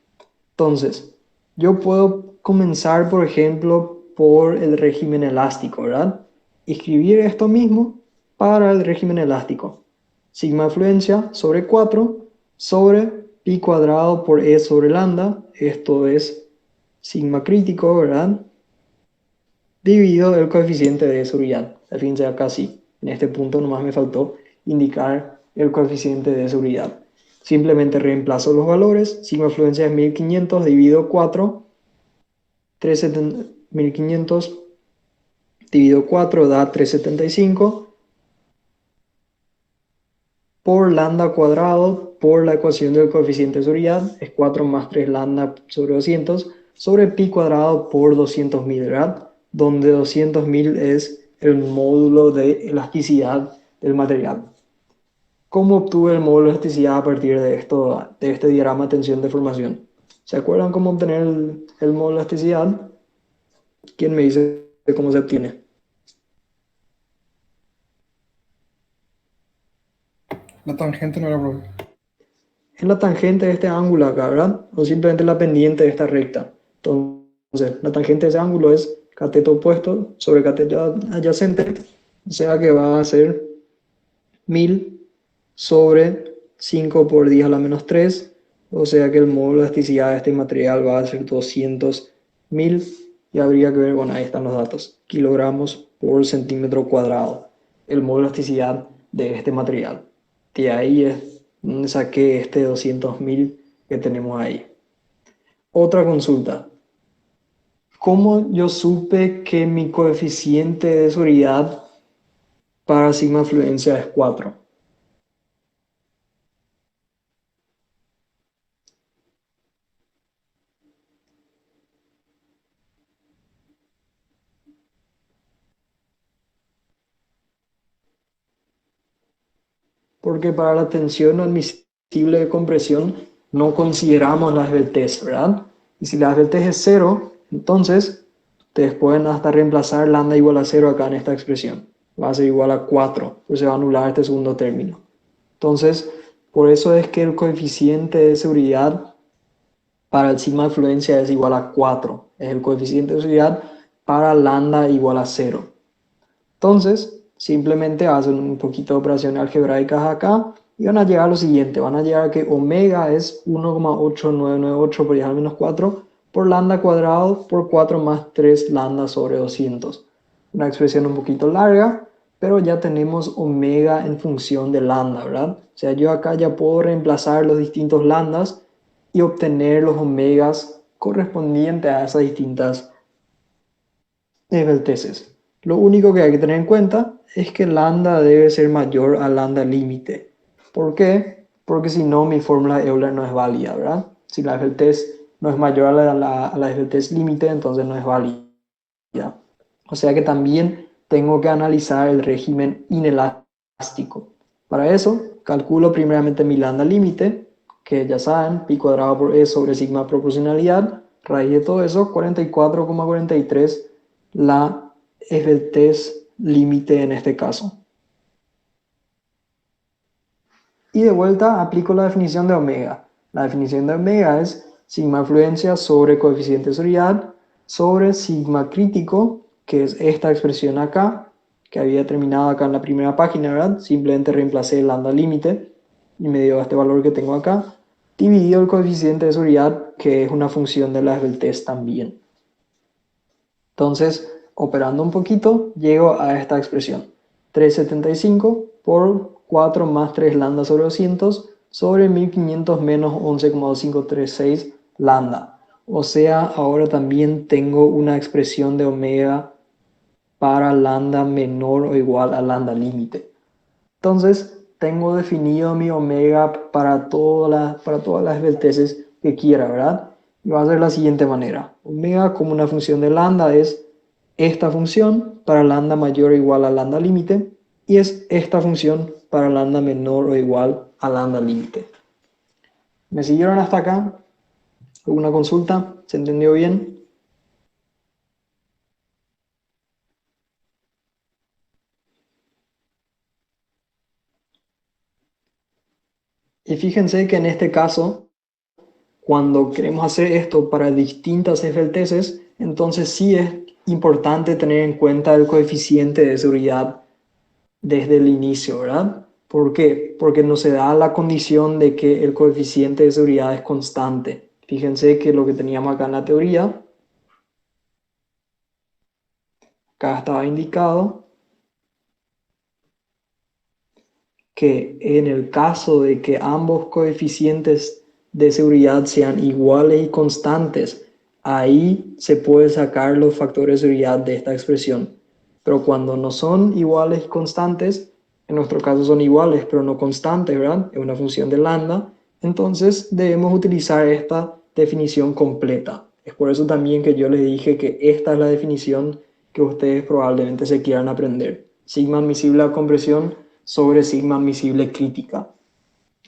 Entonces, yo puedo comenzar, por ejemplo, por el régimen elástico, ¿verdad? Escribir esto mismo para el régimen elástico. Sigma fluencia sobre 4 sobre pi cuadrado por e sobre lambda. Esto es sigma crítico, ¿verdad? Dividido el coeficiente de seguridad. Fíjense acá sí. En este punto nomás me faltó indicar el coeficiente de seguridad. Simplemente reemplazo los valores. Sigma fluencia es 1500 dividido 4. 1500 dividido 4 da 375 por lambda cuadrado por la ecuación del coeficiente de seguridad. Es 4 más 3 lambda sobre 200 sobre pi cuadrado por 200.000, ¿verdad? Donde 200.000 es el módulo de elasticidad del material. ¿Cómo obtuve el módulo de elasticidad a partir de este diagrama de tensión-deformación? ¿Se acuerdan cómo obtener el módulo de elasticidad? ¿Quién me dice cómo se obtiene? La tangente no era profe. En la tangente de este ángulo acá, ¿verdad? O simplemente la pendiente de esta recta. Entonces, la tangente de ese ángulo es cateto opuesto sobre cateto adyacente, o sea que va a ser 1000 sobre 5 por 10 a la menos 3, o sea que el módulo de elasticidad de este material va a ser 200.000, y habría que ver, bueno, ahí están los datos, kilogramos por centímetro cuadrado, el módulo de elasticidad de este material. De ahí es donde saqué este 200.000 que tenemos ahí. Otra consulta. ¿Cómo yo supe que mi coeficiente de seguridad para sigma fluencia es 4? Porque para la tensión admisible de compresión no consideramos las VTs, ¿verdad? Y si las VTs es 0, entonces ustedes pueden hasta reemplazar lambda igual a 0 acá en esta expresión. Va a ser igual a 4, pues se va a anular este segundo término. Entonces, por eso es que el coeficiente de seguridad para el sigma de fluencia es igual a 4. Es el coeficiente de seguridad para lambda igual a 0. Entonces, simplemente hacen un poquito de operaciones algebraicas acá y van a llegar a lo siguiente. Van a llegar a que omega es 1,8998 por 10 al menos 4 por lambda cuadrado por 4 más 3 lambda sobre 200. Una expresión un poquito larga, pero ya tenemos omega en función de lambda, ¿verdad? O sea, yo acá ya puedo reemplazar los distintos lambdas y obtener los omegas correspondientes a esas distintas vertices. Lo único que hay que tener en cuenta es que lambda debe ser mayor a lambda límite. ¿Por qué? Porque si no, mi fórmula de Euler no es válida, ¿verdad? Si la vertez no es mayor a la vertez límite, entonces no es válida. O sea que también tengo que analizar el régimen inelástico. Para eso, calculo primeramente mi lambda límite, que ya saben, pi cuadrado por e sobre sigma proporcionalidad, raíz de todo eso, 44,43 la vertez límite en este caso. Y de vuelta aplico la definición de omega. La definición de omega es sigma fluencia sobre coeficiente de seguridad sobre sigma crítico, que es esta expresión acá, que había determinado acá en la primera página, ¿verdad? Simplemente reemplacé el lambda límite y me dio este valor que tengo acá, dividido el coeficiente de seguridad, que es una función de la esbeltez también. Entonces, operando un poquito, llego a esta expresión. 375 por 4 más 3 lambda sobre 200 sobre 1500 menos 11,2536 lambda. O sea, ahora también tengo una expresión de omega para lambda menor o igual a lambda límite. Entonces, tengo definido mi omega para todas las esbelteces que quiera, ¿verdad? Y va a ser de la siguiente manera. Omega como una función de lambda es esta función para lambda mayor o igual a lambda límite y es esta función para lambda menor o igual a lambda límite. ¿Me siguieron hasta acá? ¿Alguna consulta? ¿Se entendió bien? Y fíjense que en este caso, cuando queremos hacer esto para distintas esbelteces, entonces sí es importante tener en cuenta el coeficiente de seguridad desde el inicio, ¿verdad? ¿Por qué? Porque no se da la condición de que el coeficiente de seguridad es constante. Fíjense que lo que teníamos acá en la teoría, acá estaba indicado que en el caso de que ambos coeficientes de seguridad sean iguales y constantes, ahí se puede sacar los factores de seguridad de esta expresión. Pero cuando no son iguales y constantes, en nuestro caso son iguales pero no constantes, ¿verdad? Es una función de lambda, entonces debemos utilizar esta definición completa. Es por eso también que yo les dije que esta es la definición que ustedes probablemente se quieran aprender. Sigma admisible a compresión sobre sigma admisible crítica.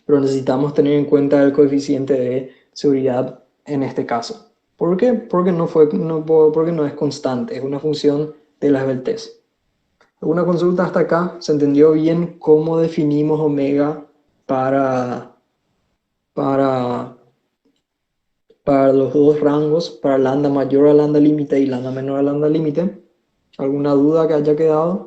Pero necesitamos tener en cuenta el coeficiente de seguridad en este caso. ¿Por qué? Porque no es constante, es una función de la esbeltez. ¿Alguna consulta hasta acá? ¿Se entendió bien cómo definimos omega para los dos rangos, para lambda mayor a lambda límite y lambda menor a lambda límite? ¿Alguna duda que haya quedado?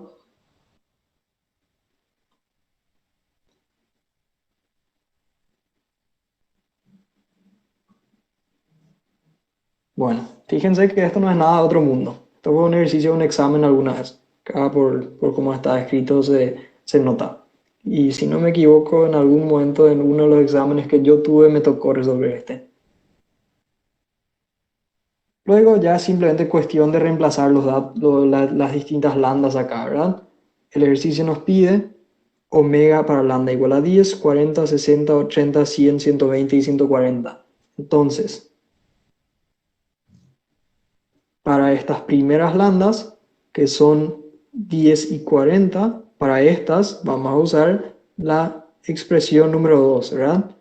Bueno, fíjense que esto no es nada de otro mundo. Esto fue un ejercicio, un examen alguna vez. Acá por cómo está escrito se nota. Y si no me equivoco, en algún momento en uno de los exámenes que yo tuve me tocó resolver este. Luego ya es simplemente cuestión de reemplazar las distintas lambdas acá, ¿verdad? El ejercicio nos pide omega para lambda igual a 10, 40, 60, 80, 100, 120 y 140. Entonces, para estas primeras lambdas, que son 10 y 40, para estas vamos a usar la expresión número 2, ¿verdad?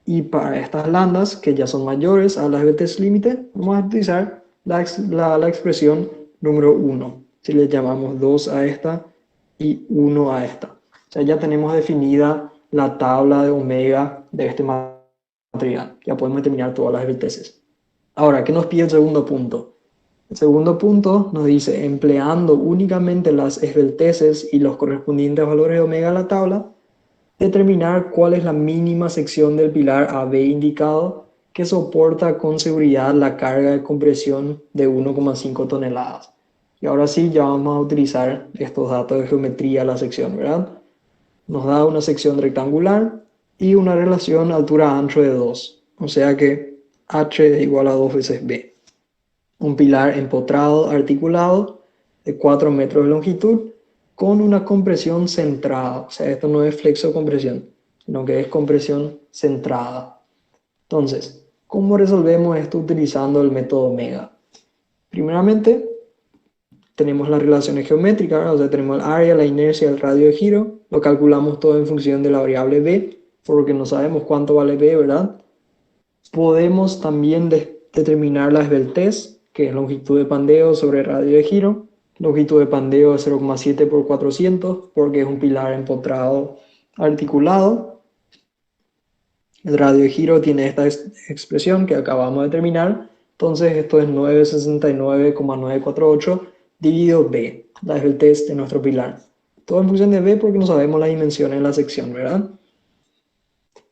Y para estas lambdas, que ya son mayores a las esbeltez límite, vamos a utilizar la expresión número 1. Si le llamamos 2 a esta y 1 a esta. O sea, ya tenemos definida la tabla de omega de este material. Ya podemos determinar todas las esbelteces. Ahora, ¿qué nos pide el segundo punto? El segundo punto nos dice, empleando únicamente las esbelteces y los correspondientes valores de omega a la tabla, determinar cuál es la mínima sección del pilar AB indicado que soporta con seguridad la carga de compresión de 1,5 toneladas. Y ahora sí, ya vamos a utilizar estos datos de geometría a la sección, ¿verdad? Nos da una sección rectangular y una relación altura-ancho de 2. O sea que H es igual a 2 veces B. Un pilar empotrado articulado de 4 metros de longitud con una compresión centrada. O sea, esto no es flexo-compresión, sino que es compresión centrada. Entonces, ¿cómo resolvemos esto utilizando el método omega? Primeramente, tenemos las relaciones geométricas, ¿verdad? O sea, tenemos el área, la inercia, el radio de giro. Lo calculamos todo en función de la variable b, porque no sabemos cuánto vale b, ¿verdad? Podemos también determinar la esbeltez, que es longitud de pandeo sobre radio de giro. Longitud de pandeo es 0,7 por 400, porque es un pilar empotrado articulado. El radio de giro tiene esta expresión que acabamos de determinar. Entonces esto es 969,948 dividido B, la esbeltez de nuestro pilar. Todo en función de B porque no sabemos las dimensiones de la sección, ¿verdad?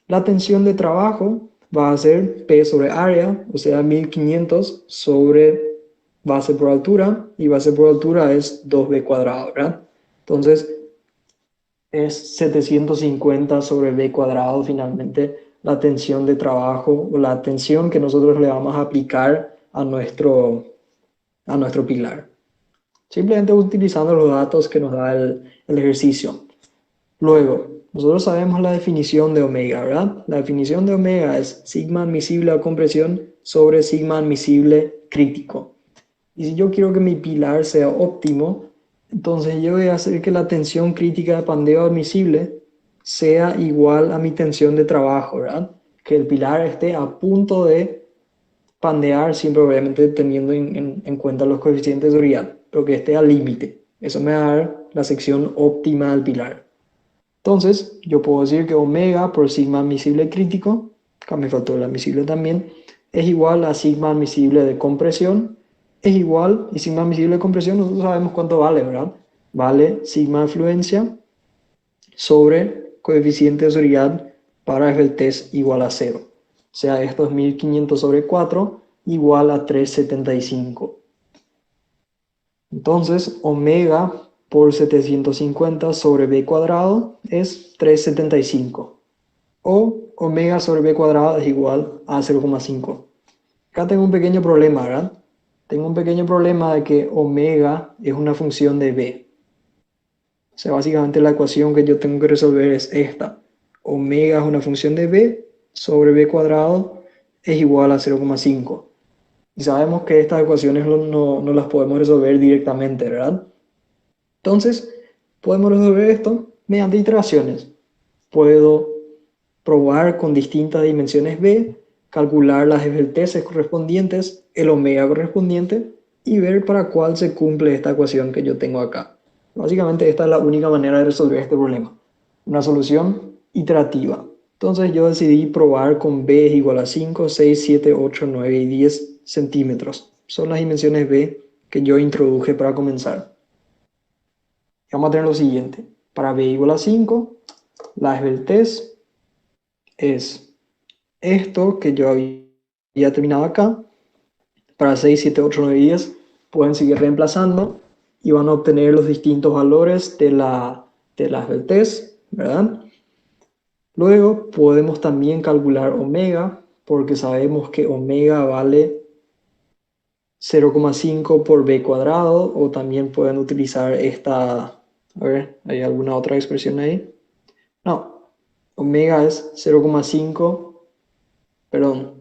La tensión de trabajo va a ser P sobre área, o sea, 1500 sobre base por altura, y base por altura es 2B cuadrado, ¿verdad? Entonces, es 750 sobre B cuadrado finalmente la tensión de trabajo o la tensión que nosotros le vamos a aplicar a nuestro pilar. Simplemente utilizando los datos que nos da el ejercicio. Luego, nosotros sabemos la definición de omega, ¿verdad? La definición de omega es sigma admisible a compresión sobre sigma admisible crítico. Y si yo quiero que mi pilar sea óptimo, entonces yo voy a hacer que la tensión crítica de pandeo admisible sea igual a mi tensión de trabajo, ¿verdad? Que el pilar esté a punto de pandear, siempre obviamente teniendo en cuenta los coeficientes de seguridad, pero que esté al límite. Eso me va a dar la sección óptima del pilar. Entonces, yo puedo decir que omega por sigma admisible crítico, acá me faltó el admisible también, es igual a sigma admisible de compresión, es igual, y sigma admisible de compresión nosotros sabemos cuánto vale, ¿verdad? Vale sigma de fluencia sobre coeficiente de seguridad para esbeltez igual a 0. O sea, esto es 1500 sobre 4 igual a 375. Entonces, omega por 750 sobre b cuadrado es 375. O omega sobre b cuadrado es igual a 0,5. Acá tengo un pequeño problema, ¿verdad? Tengo un pequeño problema de que omega es una función de b. O sea, básicamente la ecuación que yo tengo que resolver es esta. Omega es una función de b sobre b cuadrado es igual a 0,5. Y sabemos que estas ecuaciones no las podemos resolver directamente, ¿verdad? Entonces, podemos resolver esto mediante iteraciones. Puedo probar con distintas dimensiones b, calcular las esbelteces correspondientes, el omega correspondiente, y ver para cuál se cumple esta ecuación que yo tengo acá. Básicamente esta es la única manera de resolver este problema. Una solución iterativa. Entonces yo decidí probar con b es igual a 5, 6, 7, 8, 9 y 10 centímetros. Son las dimensiones b que yo introduje para comenzar. Y vamos a tener lo siguiente. Para b igual a 5, la esbeltez es esto que yo había terminado acá. Para 6, 7, 8, 9 y 10 pueden seguir reemplazando y van a obtener los distintos valores de la esbeltez, ¿verdad? Luego podemos también calcular omega, porque sabemos que omega vale 0,5 por b cuadrado, o también pueden utilizar esta, a ver, ¿hay alguna otra expresión ahí? No, omega es 0,5, perdón,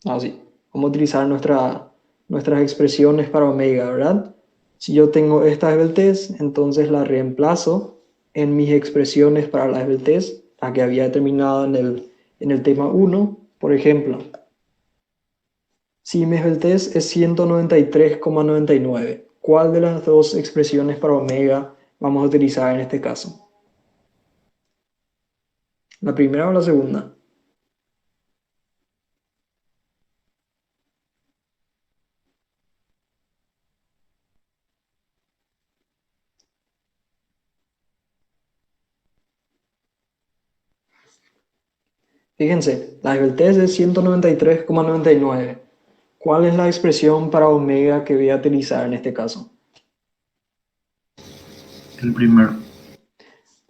así, vamos a utilizar nuestras expresiones para omega, ¿verdad? Si yo tengo esta esbeltez, entonces la reemplazo en mis expresiones para la esbeltez, la que había determinado en el tema 1. Por ejemplo, si mi esbeltez es 193,99, ¿cuál de las dos expresiones para omega vamos a utilizar en este caso? ¿La primera o la segunda? Fíjense, la esbeltez es 193,99. ¿Cuál es la expresión para omega que voy a utilizar en este caso? El primero.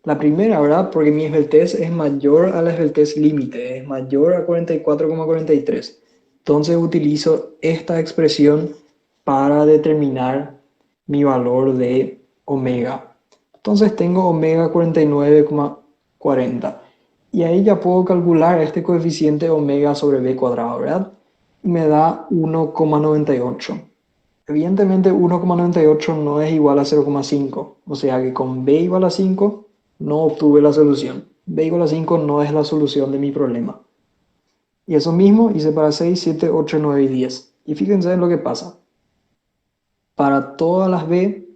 La primera, ¿verdad? Porque mi esbeltez es mayor a la esbeltez límite, es mayor a 44,43. Entonces utilizo esta expresión para determinar mi valor de omega. Entonces tengo omega 49,40. Y ahí ya puedo calcular este coeficiente omega sobre b cuadrado, ¿verdad? Y me da 1,98. Evidentemente 1,98 no es igual a 0,5. O sea que con b igual a 5 no obtuve la solución. B igual a 5 no es la solución de mi problema. Y eso mismo hice para 6, 7, 8, 9 y 10. Y fíjense en lo que pasa. Para todas las B,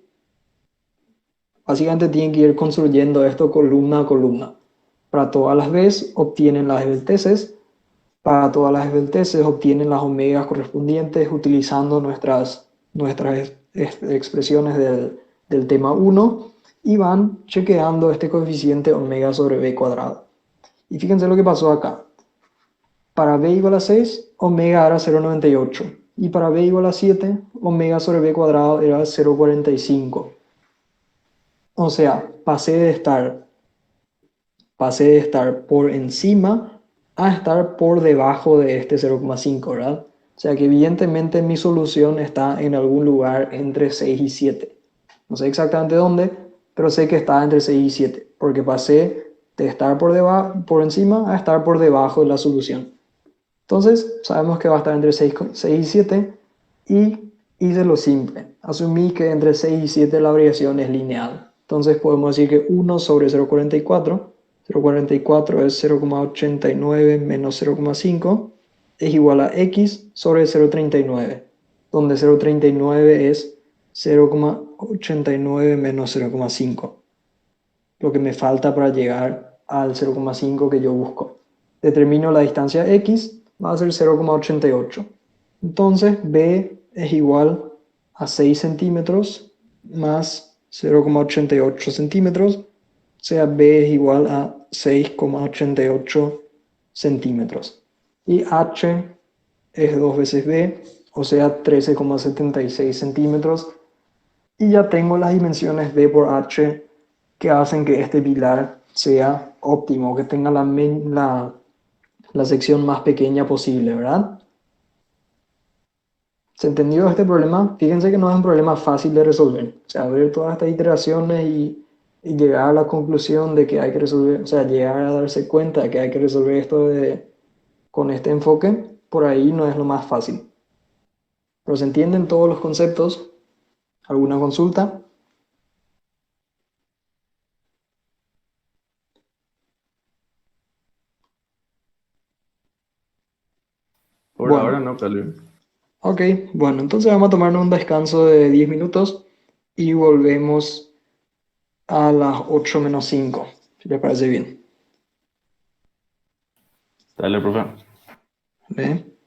básicamente tienen que ir construyendo esto columna a columna. Para todas las B obtienen las esbelteces. Para todas las esbelteces obtienen las omegas correspondientes utilizando nuestras expresiones del tema 1 y van chequeando este coeficiente omega sobre b cuadrado. Y fíjense lo que pasó acá. Para b igual a 6, omega era 0,98. Y para b igual a 7, omega sobre b cuadrado era 0,45. O sea, pasé de estar por encima a estar por debajo de este 0,5, ¿verdad? O sea que evidentemente mi solución está en algún lugar entre 6 y 7. No sé exactamente dónde, pero sé que está entre 6 y 7, porque pasé de estar por encima a estar por debajo de la solución. Entonces, sabemos que va a estar entre 6 y 7 y hice lo simple. Asumí que entre 6 y 7 la variación es lineal. Entonces podemos decir que 1 sobre 0,44, 0,44 es 0,89 menos 0,5, es igual a x sobre 0,39, donde 0,39 es 0,89 menos 0,5, lo que me falta para llegar al 0,5 que yo busco. Determino la distancia x, va a ser 0,88. Entonces b es igual a 6 centímetros más 0,88 centímetros, o sea, b es igual a 6,88 centímetros. Y h es 2 veces b, o sea, 13,76 centímetros. Y ya tengo las dimensiones b por h que hacen que este pilar sea óptimo, que tenga la sección más pequeña posible, ¿verdad? ¿Se entendió este problema? Fíjense que no es un problema fácil de resolver. O sea, ver todas estas iteraciones y llegar a la conclusión de que hay que resolver, o sea, llegar a darse cuenta de que hay que resolver esto con este enfoque, por ahí no es lo más fácil. Pero se entienden todos los conceptos. ¿Alguna consulta? Por ahora Bueno, no, Calvin. ok, bueno, entonces vamos a tomarnos un descanso de 10 minutos y volvemos a las 8 menos 5, si les parece bien. Dale, profe. ¿Ve?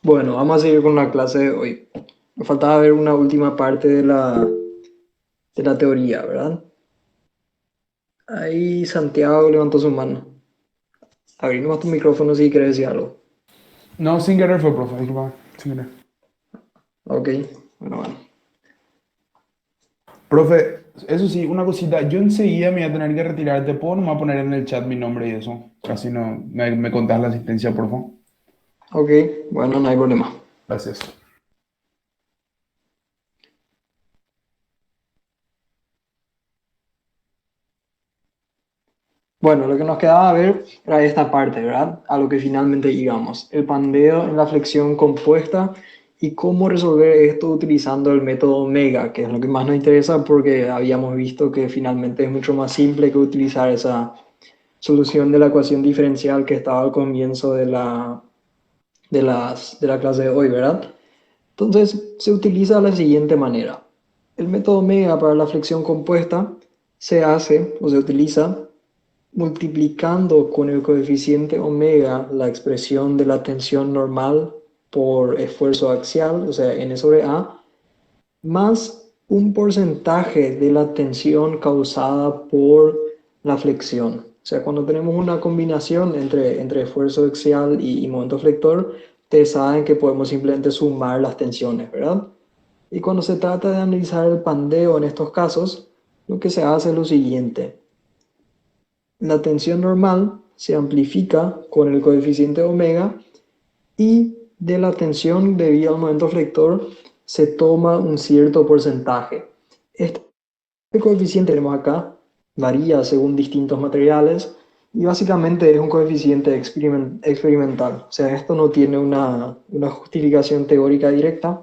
Bueno, vamos a seguir con la clase de hoy. Nos faltaba ver una última parte de la teoría, ¿verdad? Ahí Santiago levantó su mano. Abrí nomás tu micrófono si quieres decir algo. No, sin querer fue, profe, disculpa, sin querer. Ok, bueno. Profe, eso sí, una cosita, yo enseguida me voy a tener que retirar, ¿te puedo nomás poner en el chat mi nombre y eso? Casi no, me contás la asistencia, por favor. Ok, bueno, no hay problema. Gracias. Bueno, lo que nos quedaba ver era esta parte, ¿verdad? A lo que finalmente llegamos. El pandeo en la flexión compuesta y cómo resolver esto utilizando el método omega, que es lo que más nos interesa porque habíamos visto que finalmente es mucho más simple que utilizar esa solución de la ecuación diferencial que estaba al comienzo de la clase de hoy, ¿verdad? Entonces, se utiliza de la siguiente manera. El método omega para la flexión compuesta se hace o se utiliza multiplicando con el coeficiente omega la expresión de la tensión normal por esfuerzo axial, o sea, N sobre A, más un porcentaje de la tensión causada por la flexión. O sea, cuando tenemos una combinación entre esfuerzo axial y momento flector, ustedes saben que podemos simplemente sumar las tensiones, ¿verdad? Y cuando se trata de analizar el pandeo en estos casos, lo que se hace es lo siguiente. La tensión normal se amplifica con el coeficiente omega y de la tensión debida al momento flector se toma un cierto porcentaje. Este coeficiente que tenemos acá varía según distintos materiales y básicamente es un coeficiente experimental. O sea, esto no tiene una justificación teórica directa,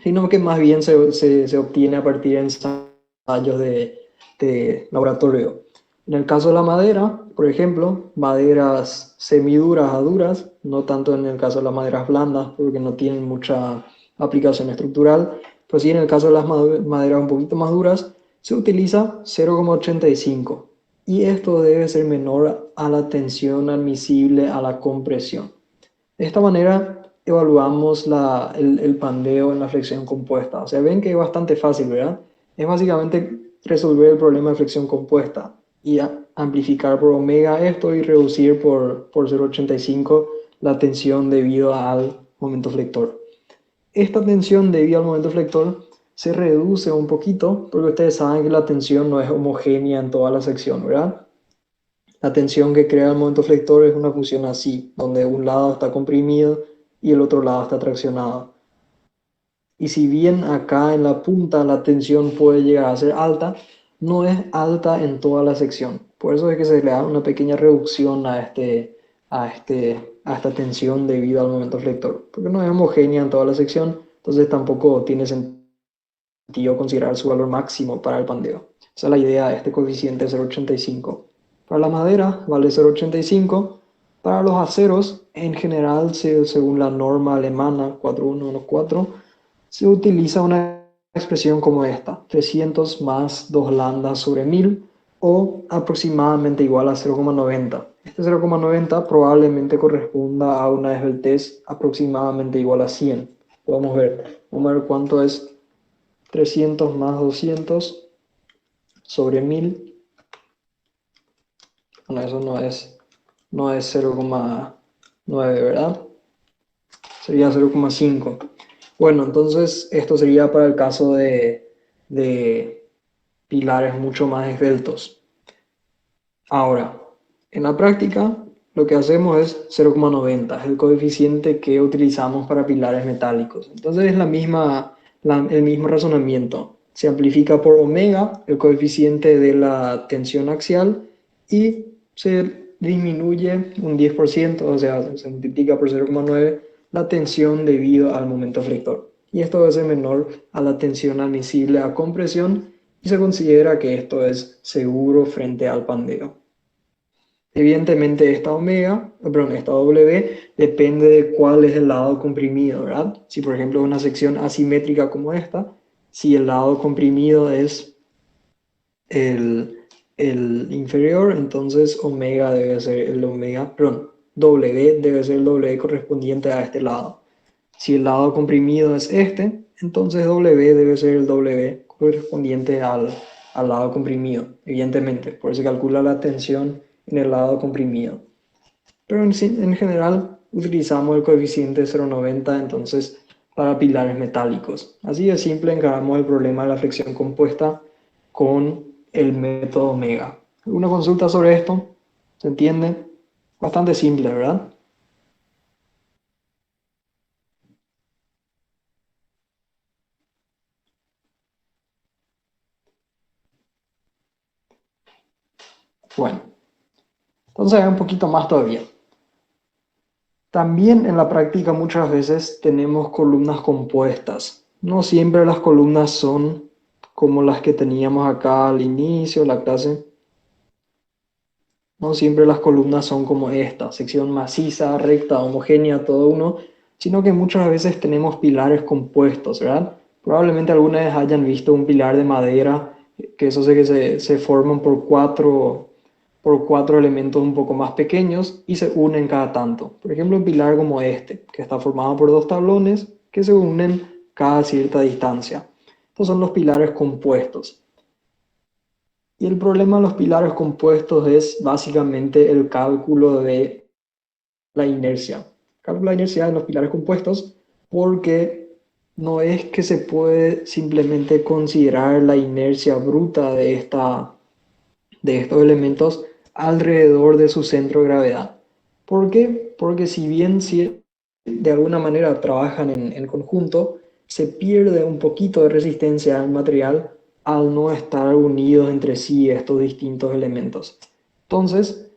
sino que más bien se obtiene a partir de ensayos de laboratorio. En el caso de la madera, por ejemplo, maderas semiduras a duras, no tanto en el caso de las maderas blandas porque no tienen mucha aplicación estructural, pero sí en el caso de las maderas un poquito más duras, se utiliza 0,85 y esto debe ser menor a la tensión admisible a la compresión. De esta manera evaluamos el pandeo en la flexión compuesta. O sea, ven que es bastante fácil, ¿verdad? Es básicamente resolver el problema de flexión compuesta y amplificar por omega esto y reducir por 0,85 la tensión debido al momento flector. Esta tensión debido al momento flector se reduce un poquito porque ustedes saben que la tensión no es homogénea en toda la sección, ¿verdad? La tensión que crea el momento flector es una función así, donde un lado está comprimido y el otro lado está traccionado. Y si bien acá en la punta la tensión puede llegar a ser alta, no es alta en toda la sección. Por eso es que se le da una pequeña reducción a esta tensión debido al momento flector, porque no es homogénea en toda la sección, entonces tampoco tiene sentido considerar su valor máximo para el pandeo. Esa es la idea de este coeficiente 0,85. Para la madera vale 0,85. Para los aceros, en general, según la norma alemana 4114, se utiliza una expresión como esta, 300 más 2 lambda sobre 1000 o aproximadamente igual a 0,90. Este 0,90 probablemente corresponda a una esbeltez aproximadamente igual a 100. Vamos a ver cuánto es 300 más 200 sobre 1000. Bueno, eso no es 0,9, ¿verdad? Sería 0,5. Bueno, entonces esto sería para el caso de pilares mucho más esbeltos. Ahora, en la práctica, lo que hacemos es 0,90, es el coeficiente que utilizamos para pilares metálicos. Entonces es el mismo razonamiento. Se amplifica por omega, el coeficiente de la tensión axial, y se disminuye un 10%, o sea, se multiplica por 0,9 la tensión debido al momento flector. Y esto debe ser menor a la tensión admisible a compresión y se considera que esto es seguro frente al pandeo. Evidentemente esta esta W depende de cuál es el lado comprimido, ¿verdad? Si por ejemplo es una sección asimétrica como esta, si el lado comprimido es el inferior, entonces omega debe ser el omega, perdón, W debe ser el W correspondiente a este lado. Si el lado comprimido es este, entonces W debe ser el W correspondiente al lado comprimido, evidentemente. Por eso se calcula la tensión en el lado comprimido. Pero en general utilizamos el coeficiente 0,90 entonces para pilares metálicos. Así de simple encaramos el problema de la fricción compuesta con el método Omega. ¿Alguna consulta sobre esto? ¿Se entiende? Bastante simple, ¿verdad? Bueno, entonces un poquito más todavía. También en la práctica muchas veces tenemos columnas compuestas. No siempre las columnas son como las que teníamos acá al inicio de la clase. No siempre las columnas son como esta, sección maciza, recta, homogénea, todo uno, sino que muchas veces tenemos pilares compuestos, ¿verdad? Probablemente alguna vez hayan visto un pilar de madera, que eso sé que se forman por cuatro elementos un poco más pequeños y se unen cada tanto. Por ejemplo, un pilar como este, que está formado por dos tablones que se unen cada cierta distancia. Estos son los pilares compuestos. Y el problema de los pilares compuestos es básicamente el cálculo de la inercia. Cálculo de la inercia en los pilares compuestos porque no es que se puede simplemente considerar la inercia bruta de estos elementos alrededor de su centro de gravedad. ¿Por qué? Porque si bien de alguna manera trabajan en conjunto, se pierde un poquito de resistencia al material al no estar unidos entre sí estos distintos elementos. Entonces,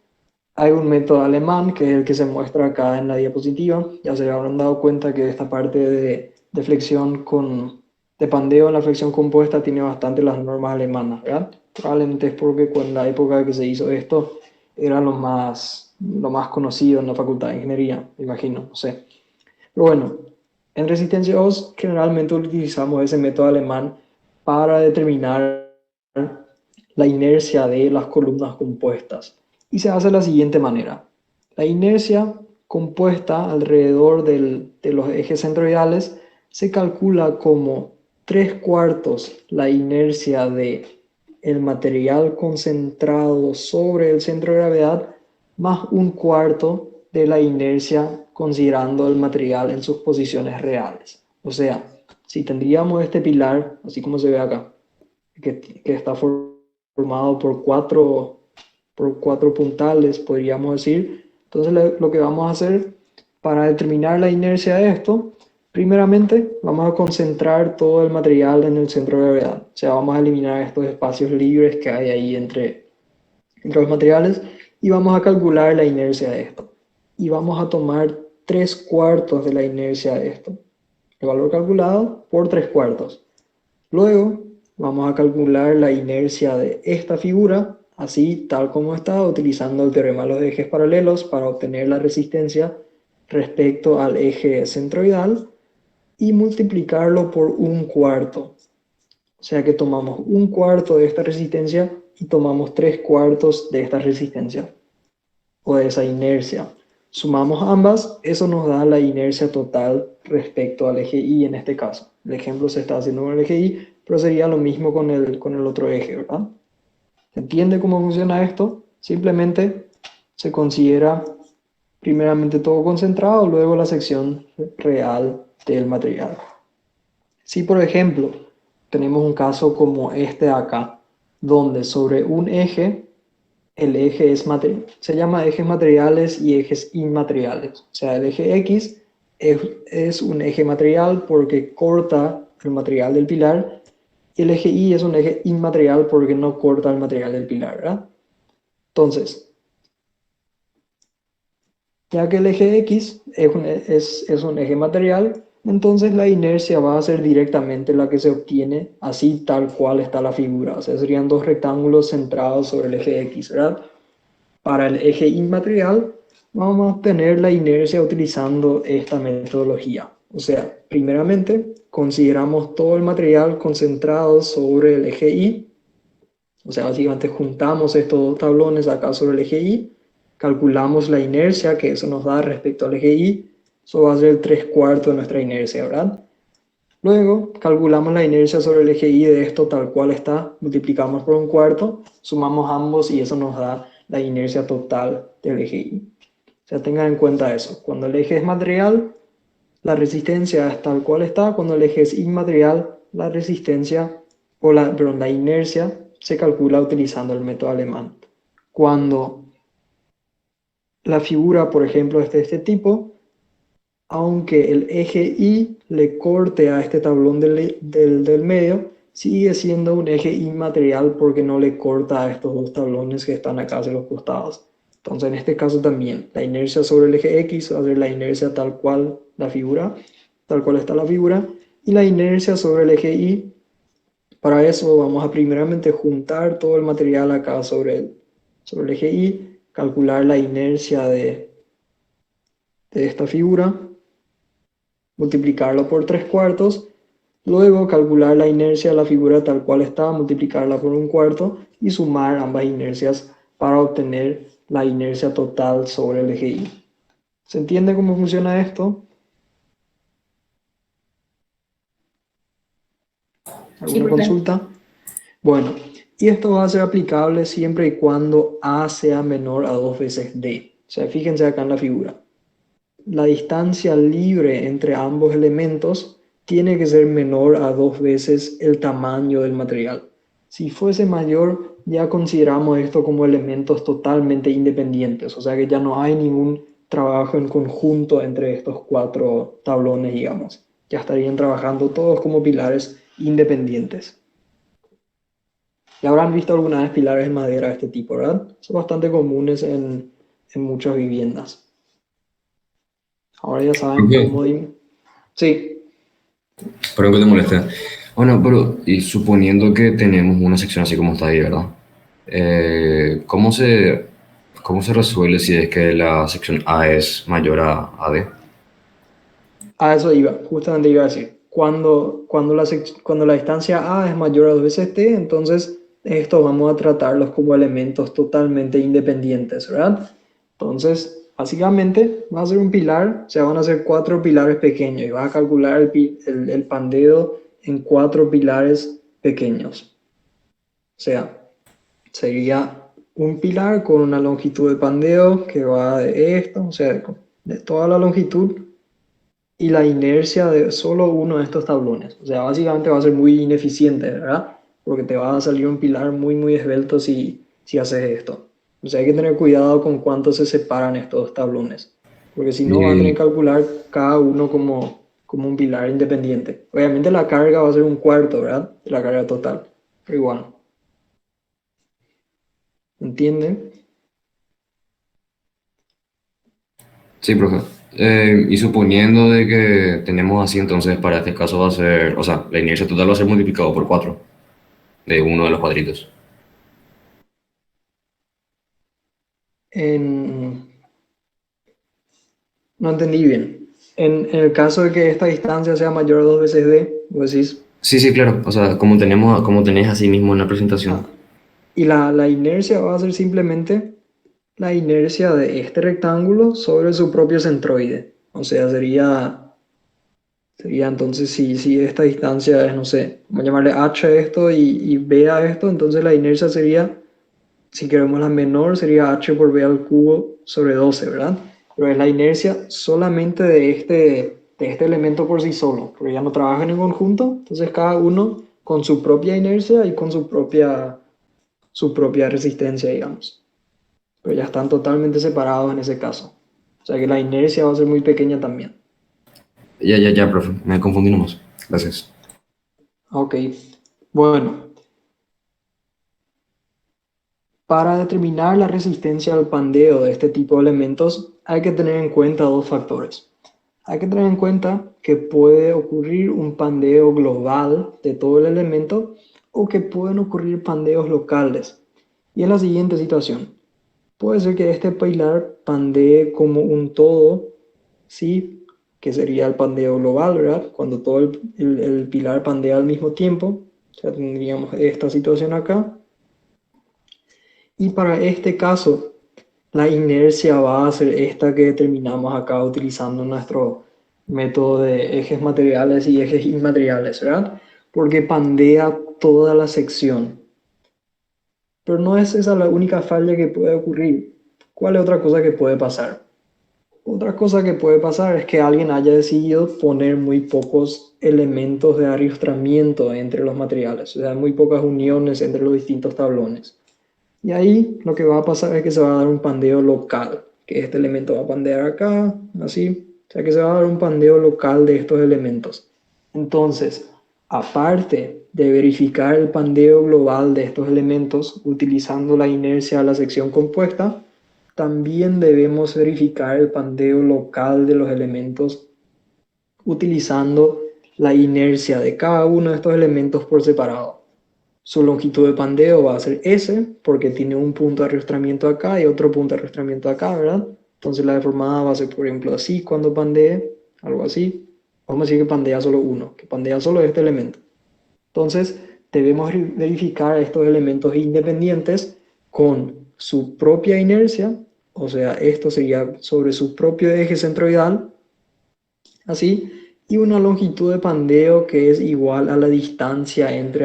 hay un método alemán que es el que se muestra acá en la diapositiva. Ya se habrán dado cuenta que esta parte de flexión de pandeo en la flexión compuesta tiene bastante las normas alemanas, ¿verdad? Probablemente es porque en la época que se hizo esto era lo más conocido en la facultad de ingeniería, me imagino, no sé. Pero bueno, en resistencia OS generalmente utilizamos ese método alemán para determinar la inercia de las columnas compuestas. Y se hace de la siguiente manera. La inercia compuesta alrededor de los ejes centroidales se calcula como 3/4 la inercia de el material concentrado sobre el centro de gravedad más 1/4 de la inercia considerando el material en sus posiciones reales. O sea, si tendríamos este pilar, así como se ve acá, que está formado por cuatro puntales, podríamos decir. Entonces lo que vamos a hacer para determinar la inercia de esto, primeramente vamos a concentrar todo el material en el centro de gravedad. O sea, vamos a eliminar estos espacios libres que hay ahí entre los materiales y vamos a calcular la inercia de esto. Y vamos a tomar 3/4 de la inercia de esto. El valor calculado por 3/4. Luego vamos a calcular la inercia de esta figura, así tal como está, utilizando el teorema de los ejes paralelos para obtener la resistencia respecto al eje centroidal y multiplicarlo por 1/4. O sea que tomamos 1/4 de esta resistencia y tomamos 3/4 de esta resistencia o de esa inercia. Sumamos ambas, eso nos da la inercia total respecto al eje Y en este caso. El ejemplo se está haciendo con el eje Y, pero sería lo mismo con el otro eje, ¿verdad? ¿Se entiende cómo funciona esto? Simplemente se considera primeramente todo concentrado, luego la sección real del material. Si por ejemplo tenemos un caso como este de acá, donde sobre un eje, el eje se llama ejes materiales y ejes inmateriales. O sea, el eje X es un eje material porque corta el material del pilar y el eje Y es un eje inmaterial porque no corta el material del pilar, ¿verdad? Entonces, ya que el eje X es un eje material, entonces la inercia va a ser directamente la que se obtiene así tal cual está la figura. O sea, serían dos rectángulos centrados sobre el eje X, ¿verdad? Para el eje inmaterial vamos a obtener la inercia utilizando esta metodología. O sea, primeramente consideramos todo el material concentrado sobre el eje Y. O sea, básicamente juntamos estos dos tablones acá sobre el eje Y, calculamos la inercia que eso nos da respecto al eje Y, Eso va a ser 3/4 de nuestra inercia, ¿verdad? Luego calculamos la inercia sobre el eje Y de esto tal cual está, multiplicamos por 1/4, sumamos ambos y eso nos da la inercia total del eje Y. O sea, tengan en cuenta eso. Cuando el eje es material, la resistencia es tal cual está. Cuando el eje es inmaterial, la resistencia, perdón, la inercia se calcula utilizando el método alemán. Cuando la figura, por ejemplo, es de este tipo, aunque el eje Y le corte a este tablón del medio, sigue siendo un eje inmaterial porque no le corta a estos dos tablones que están acá hacia los costados. Entonces, en este caso también, la inercia sobre el eje X va a ser la inercia tal cual la figura, tal cual está la figura, y la inercia sobre el eje Y, para eso vamos a primeramente juntar todo el material acá sobre el eje Y, calcular la inercia de esta figura, multiplicarlo por 3/4, luego calcular la inercia de la figura tal cual está, multiplicarla por 1/4 y sumar ambas inercias para obtener la inercia total sobre el eje Y. ¿Se entiende cómo funciona esto? Sí, ¿Alguna profe. consulta? Bueno, y esto va a ser aplicable siempre y cuando A sea menor a 2 veces D. O sea, fíjense acá en la figura. La distancia libre entre ambos elementos tiene que ser menor a 2 veces el tamaño del material. Si fuese mayor, ya consideramos esto como elementos totalmente independientes, o sea que ya no hay ningún trabajo en conjunto entre estos 4 tablones, digamos. Ya estarían trabajando todos como pilares independientes. Ya habrán visto alguna vez pilares de madera de este tipo, ¿verdad? Son bastante comunes en muchas viviendas. Ahora ya saben Profe, cómo... Sí, espero que te moleste. Bueno, pero y suponiendo que tenemos una sección así como está ahí, ¿verdad? ¿Cómo cómo se resuelve si es que la sección A es mayor a D? a eso iba, justamente iba a decir. Cuando la distancia A es mayor a 2 veces T, entonces estos vamos a tratarlos como elementos totalmente independientes, ¿verdad? Entonces, básicamente va a ser un pilar, o sea, van a ser 4 pilares pequeños y vas a calcular el pandeo en 4 pilares pequeños. O sea, sería un pilar con una longitud de pandeo que va de esto, o sea, de toda la longitud y la inercia de solo uno de estos tablones. O sea, básicamente va a ser muy ineficiente, ¿verdad? Porque te va a salir un pilar muy esbelto si haces esto. O sea, hay que tener cuidado con cuánto se separan estos dos tablones. Porque si no, vas a tener Y, que calcular cada uno como un pilar independiente. Obviamente la carga va a ser 1/4, ¿verdad? De la carga total. Pero igual. ¿Entienden? sí, profe. Y suponiendo de que tenemos así, entonces para este caso va a ser, o sea, la inercia total va a ser multiplicado por 4 de uno de los cuadritos. En, No entendí bien. En el caso de que esta distancia sea mayor a 2 veces d, vos decís, Sí, sí, claro. O sea, como tenés así mismo en la presentación. ah, y la inercia va a ser simplemente la inercia de este rectángulo sobre su propio centroide. O sea, sería entonces si esta distancia es, no sé, vamos a llamarle h a esto y b a esto, entonces la inercia sería, si queremos la menor, sería h por b al cubo sobre 12, ¿verdad? Pero es la inercia solamente de este elemento por sí solo, porque ya no trabajan en conjunto, entonces cada uno con su propia inercia y con su propia resistencia, digamos. Pero ya están totalmente separados en ese caso. O sea que la inercia va a ser muy pequeña también. Ya, profe. Me confundí nomás. Gracias. Ok, bueno. Para determinar la resistencia al pandeo de este tipo de elementos hay que tener en cuenta dos factores. Hay que tener en cuenta que puede ocurrir un pandeo global de todo el elemento o que pueden ocurrir pandeos locales. Y en la siguiente situación, puede ser que este pilar pandee como un todo, ¿sí? Que sería el pandeo global, ¿verdad? Cuando todo el pilar pandea al mismo tiempo. O sea, tendríamos esta situación acá. Y para este caso, la inercia va a ser esta que determinamos acá utilizando nuestro método de ejes materiales y ejes inmateriales, ¿verdad? Porque pandea toda la sección. Pero no es esa la única falla que puede ocurrir. ¿Cuál es otra cosa que puede pasar? Otra cosa que puede pasar es que alguien haya decidido poner muy pocos elementos de arrastramiento entre los materiales, o sea, muy pocas uniones entre los distintos tablones. Y ahí lo que va a pasar es que se va a dar un pandeo local, que este elemento va a pandear acá, así. O sea que se va a dar un pandeo local de estos elementos. Entonces, aparte de verificar el pandeo global de estos elementos utilizando la inercia de la sección compuesta, también debemos verificar el pandeo local de los elementos utilizando la inercia de cada uno de estos elementos por separado. Su longitud de pandeo va a ser S, porque tiene un punto de arrastramiento acá y otro punto de arrastramiento acá, ¿verdad? Entonces la deformada va a ser, por ejemplo, así cuando pandee, algo así. Vamos a decir que pandea solo uno, que pandea solo este elemento. Entonces debemos verificar estos elementos independientes con su propia inercia, o sea, esto sería sobre su propio eje centroidal, así, y una longitud de pandeo que es igual a la distancia entre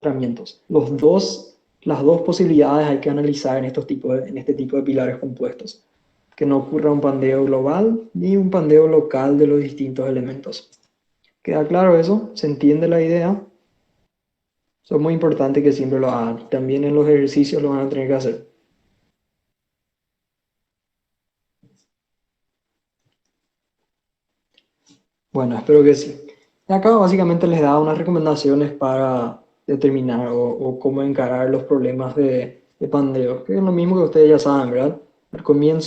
arrastramientos. Las dos posibilidades hay que analizar en este tipo de pilares compuestos. Que no ocurra un pandeo global ni un pandeo local de los distintos elementos. ¿Queda claro eso? ¿Se entiende la idea? Eso es muy importante que siempre lo hagan. También en los ejercicios lo van a tener que hacer. Bueno, espero que sí. Y acá básicamente les da unas recomendaciones para determinar o cómo encarar los problemas de pandeo, que es lo mismo que ustedes ya saben, ¿verdad? Al comienzo,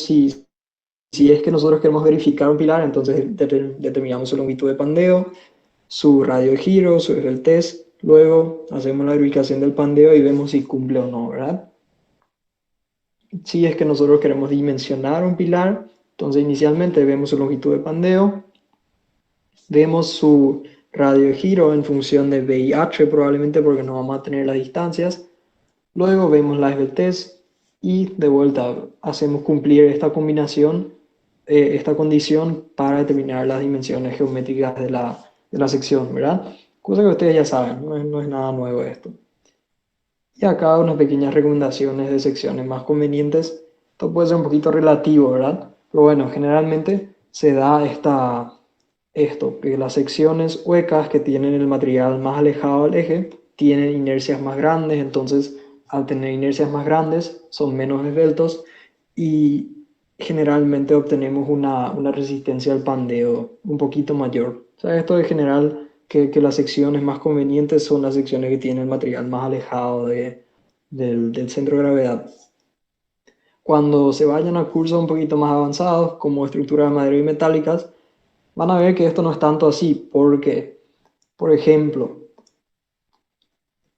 si es que nosotros queremos verificar un pilar, entonces determinamos su longitud de pandeo, su radio de giro, su eje del test, luego hacemos la verificación del pandeo y vemos si cumple o no, ¿verdad? Si es que nosotros queremos dimensionar un pilar, entonces inicialmente vemos su longitud de pandeo, vemos su radio de giro en función de B y H probablemente porque no vamos a tener las distancias. Luego vemos la eje del test y de vuelta hacemos cumplir esta combinación, esta condición para determinar las dimensiones geométricas de la sección, ¿verdad? Cosa que ustedes ya saben, no es nada nuevo esto. Y acá unas pequeñas recomendaciones de secciones más convenientes. Esto puede ser un poquito relativo, ¿verdad? Pero bueno, generalmente se da esto, que las secciones huecas que tienen el material más alejado del eje tienen inercias más grandes, entonces al tener inercias más grandes son menos esbeltos y generalmente obtenemos una resistencia al pandeo un poquito mayor. O sea, esto en general que las secciones más convenientes son las secciones que tienen el material más alejado del centro de gravedad. Cuando se vayan a cursos un poquito más avanzados, como estructura de madera y metálicas, van a ver que esto no es tanto así, porque, por ejemplo,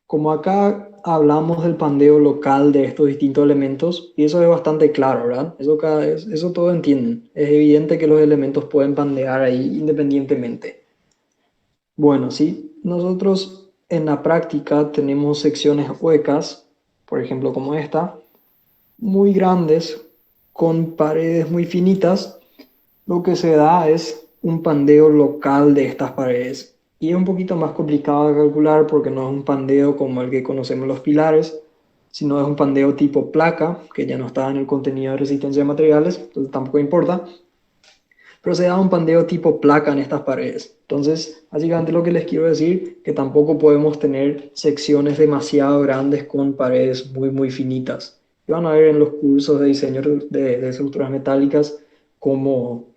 como acá hablamos del pandeo local de estos distintos elementos, y eso es bastante claro, ¿verdad? Eso todos entienden. Es evidente que los elementos pueden pandear ahí independientemente. Bueno, sí, nosotros en la práctica tenemos secciones huecas, por ejemplo como esta, muy grandes, con paredes muy finitas. Lo que se da es un pandeo local de estas paredes. Y es un poquito más complicado de calcular porque no es un pandeo como el que conocemos los pilares, sino es un pandeo tipo placa, que ya no está en el contenido de resistencia de materiales, entonces tampoco importa. Pero se da un pandeo tipo placa en estas paredes. Entonces, básicamente lo que les quiero decir que tampoco podemos tener secciones demasiado grandes con paredes muy finitas. Y van a ver en los cursos de diseño de estructuras metálicas cómo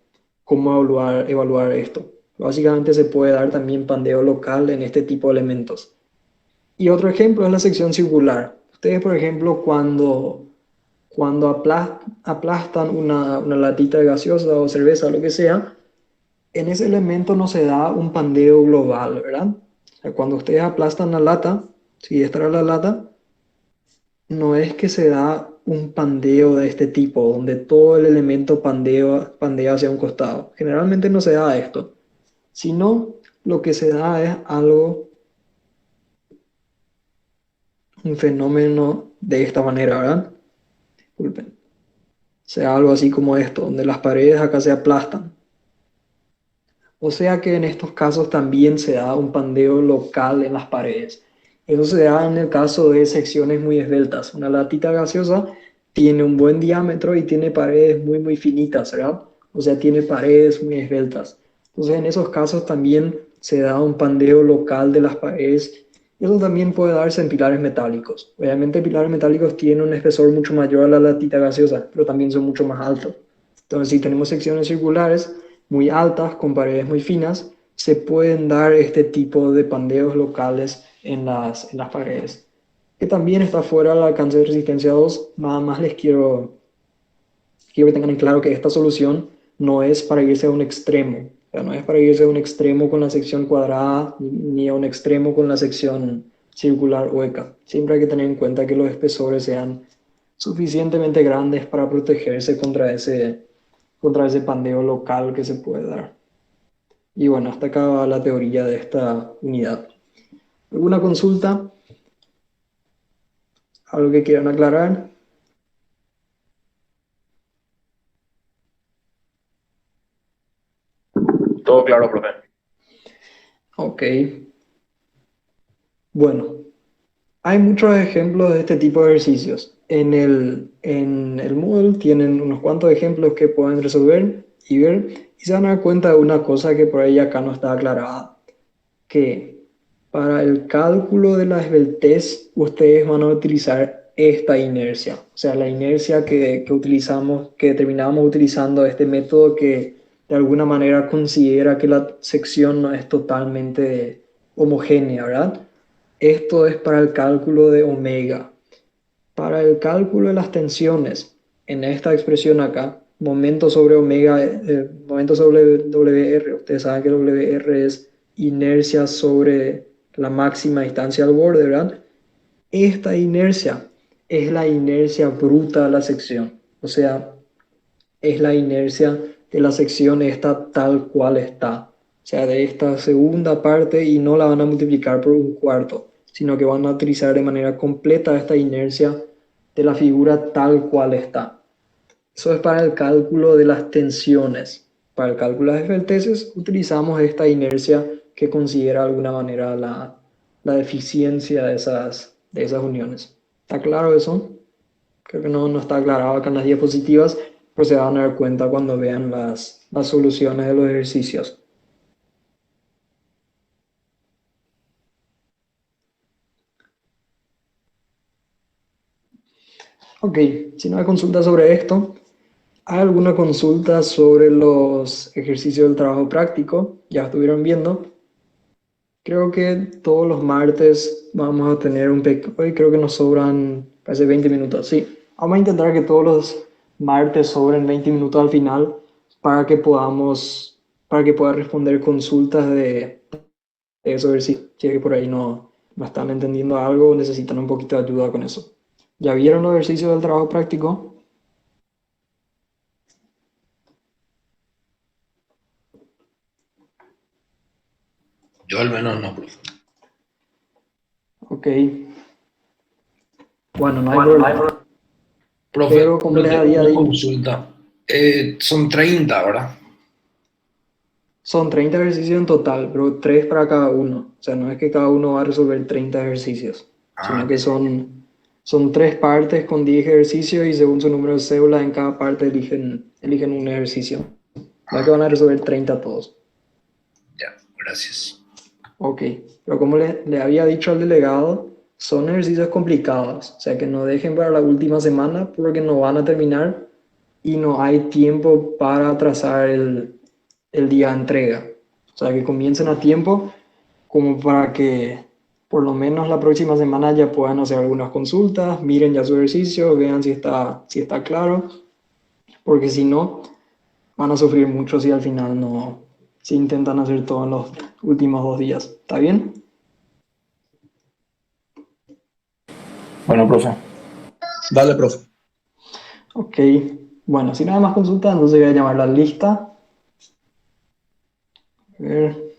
evaluar esto. Básicamente se puede dar también pandeo local en este tipo de elementos. Y otro ejemplo es la sección circular. Ustedes, por ejemplo, cuando aplastan una latita de gaseosa o cerveza, lo que sea, en ese elemento no se da un pandeo global, ¿verdad? O sea, cuando ustedes aplastan la lata, si esta era la lata, no es que se da un pandeo de este tipo, donde todo el elemento pandea hacia un costado. Generalmente no se da esto, sino lo que se da es un fenómeno de esta manera, ¿verdad? Disculpen. Sea algo así como esto, donde las paredes acá se aplastan. O sea que en estos casos también se da un pandeo local en las paredes. Eso se da en el caso de secciones muy esbeltas. Una latita gaseosa tiene un buen diámetro y tiene paredes muy, muy finitas, ¿verdad? O sea, tiene paredes muy esbeltas. Entonces, en esos casos también se da un pandeo local de las paredes. Eso también puede darse en pilares metálicos. Obviamente, pilares metálicos tienen un espesor mucho mayor a la latita gaseosa, pero también son mucho más altos. Entonces, si tenemos secciones circulares muy altas con paredes muy finas, se pueden dar este tipo de pandeos locales en las paredes. Que también está fuera del alcance de resistencia 2. Nada más les quiero que tengan en claro que esta solución no es para irse a un extremo. O sea, no es para irse a un extremo con la sección cuadrada ni a un extremo con la sección circular hueca. Siempre hay que tener en cuenta que los espesores sean suficientemente grandes para protegerse contra ese pandeo local que se puede dar. Y bueno, hasta acá va la teoría de esta unidad. ¿Alguna consulta? ¿Algo que quieran aclarar? Todo claro, profe. Ok. Bueno, hay muchos ejemplos de este tipo de ejercicios. En el Moodle tienen unos cuantos ejemplos que pueden resolver y ver, y se van a dar cuenta de una cosa que por ahí acá no está aclarada, que para el cálculo de la esbeltez ustedes van a utilizar esta inercia, o sea, la inercia que utilizamos, que terminamos utilizando este método que de alguna manera considera que la sección no es totalmente homogénea, ¿verdad? Esto es para el cálculo de omega. Para el cálculo de las tensiones, en esta expresión acá, momento sobre omega, momento sobre WR, ustedes saben que WR es inercia sobre la máxima distancia al borde, ¿verdad? Esta inercia es la inercia bruta de la sección, o sea, es la inercia de la sección esta tal cual está, o sea, de esta segunda parte, y no la van a multiplicar por un cuarto, sino que van a utilizar de manera completa esta inercia de la figura tal cual está. Eso es para el cálculo de las tensiones. Para el cálculo de las esbelteces utilizamos esta inercia que considera de alguna manera la eficiencia de esas uniones. ¿Está claro eso? Creo que no está aclarado acá en las diapositivas, pero se van a dar cuenta cuando vean las soluciones de los ejercicios. Ok, si no hay consulta sobre esto, ¿hay alguna consulta sobre los ejercicios del trabajo práctico? Ya estuvieron viendo. Creo que todos los martes vamos a tener hoy creo que nos sobran casi 20 minutos. Sí, vamos a intentar que todos los martes sobren 20 minutos al final para que pueda responder consultas de eso, a ver si es que por ahí no están entendiendo algo o necesitan un poquito de ayuda con eso. ¿Ya vieron los ejercicios del trabajo práctico? Yo al menos no, profe. Ok. Bueno, no hay problema. Profe, Pero como les había una dicho, consulta. Son 30, ¿verdad? son 30 ejercicios en total, pero 3 para cada uno. O sea, no es que cada uno va a resolver 30 ejercicios, sino que son 3 partes con 10 ejercicios y según su número de células en cada parte eligen un ejercicio. No es que van a resolver 30 todos. Ya, gracias. Ok, pero como le había dicho al delegado, son ejercicios complicados. O sea, que no dejen para la última semana porque no van a terminar y no hay tiempo para atrasar el día de entrega. O sea, que comiencen a tiempo como para que por lo menos la próxima semana ya puedan hacer algunas consultas, miren ya su ejercicio, vean si está claro, porque si no, van a sufrir mucho si al final si intentan hacer todo en los últimos 2 días. ¿Está bien? Bueno, profe. Dale, profe. Ok. Bueno, si no hay más consultas, entonces voy a llamar la lista. A ver.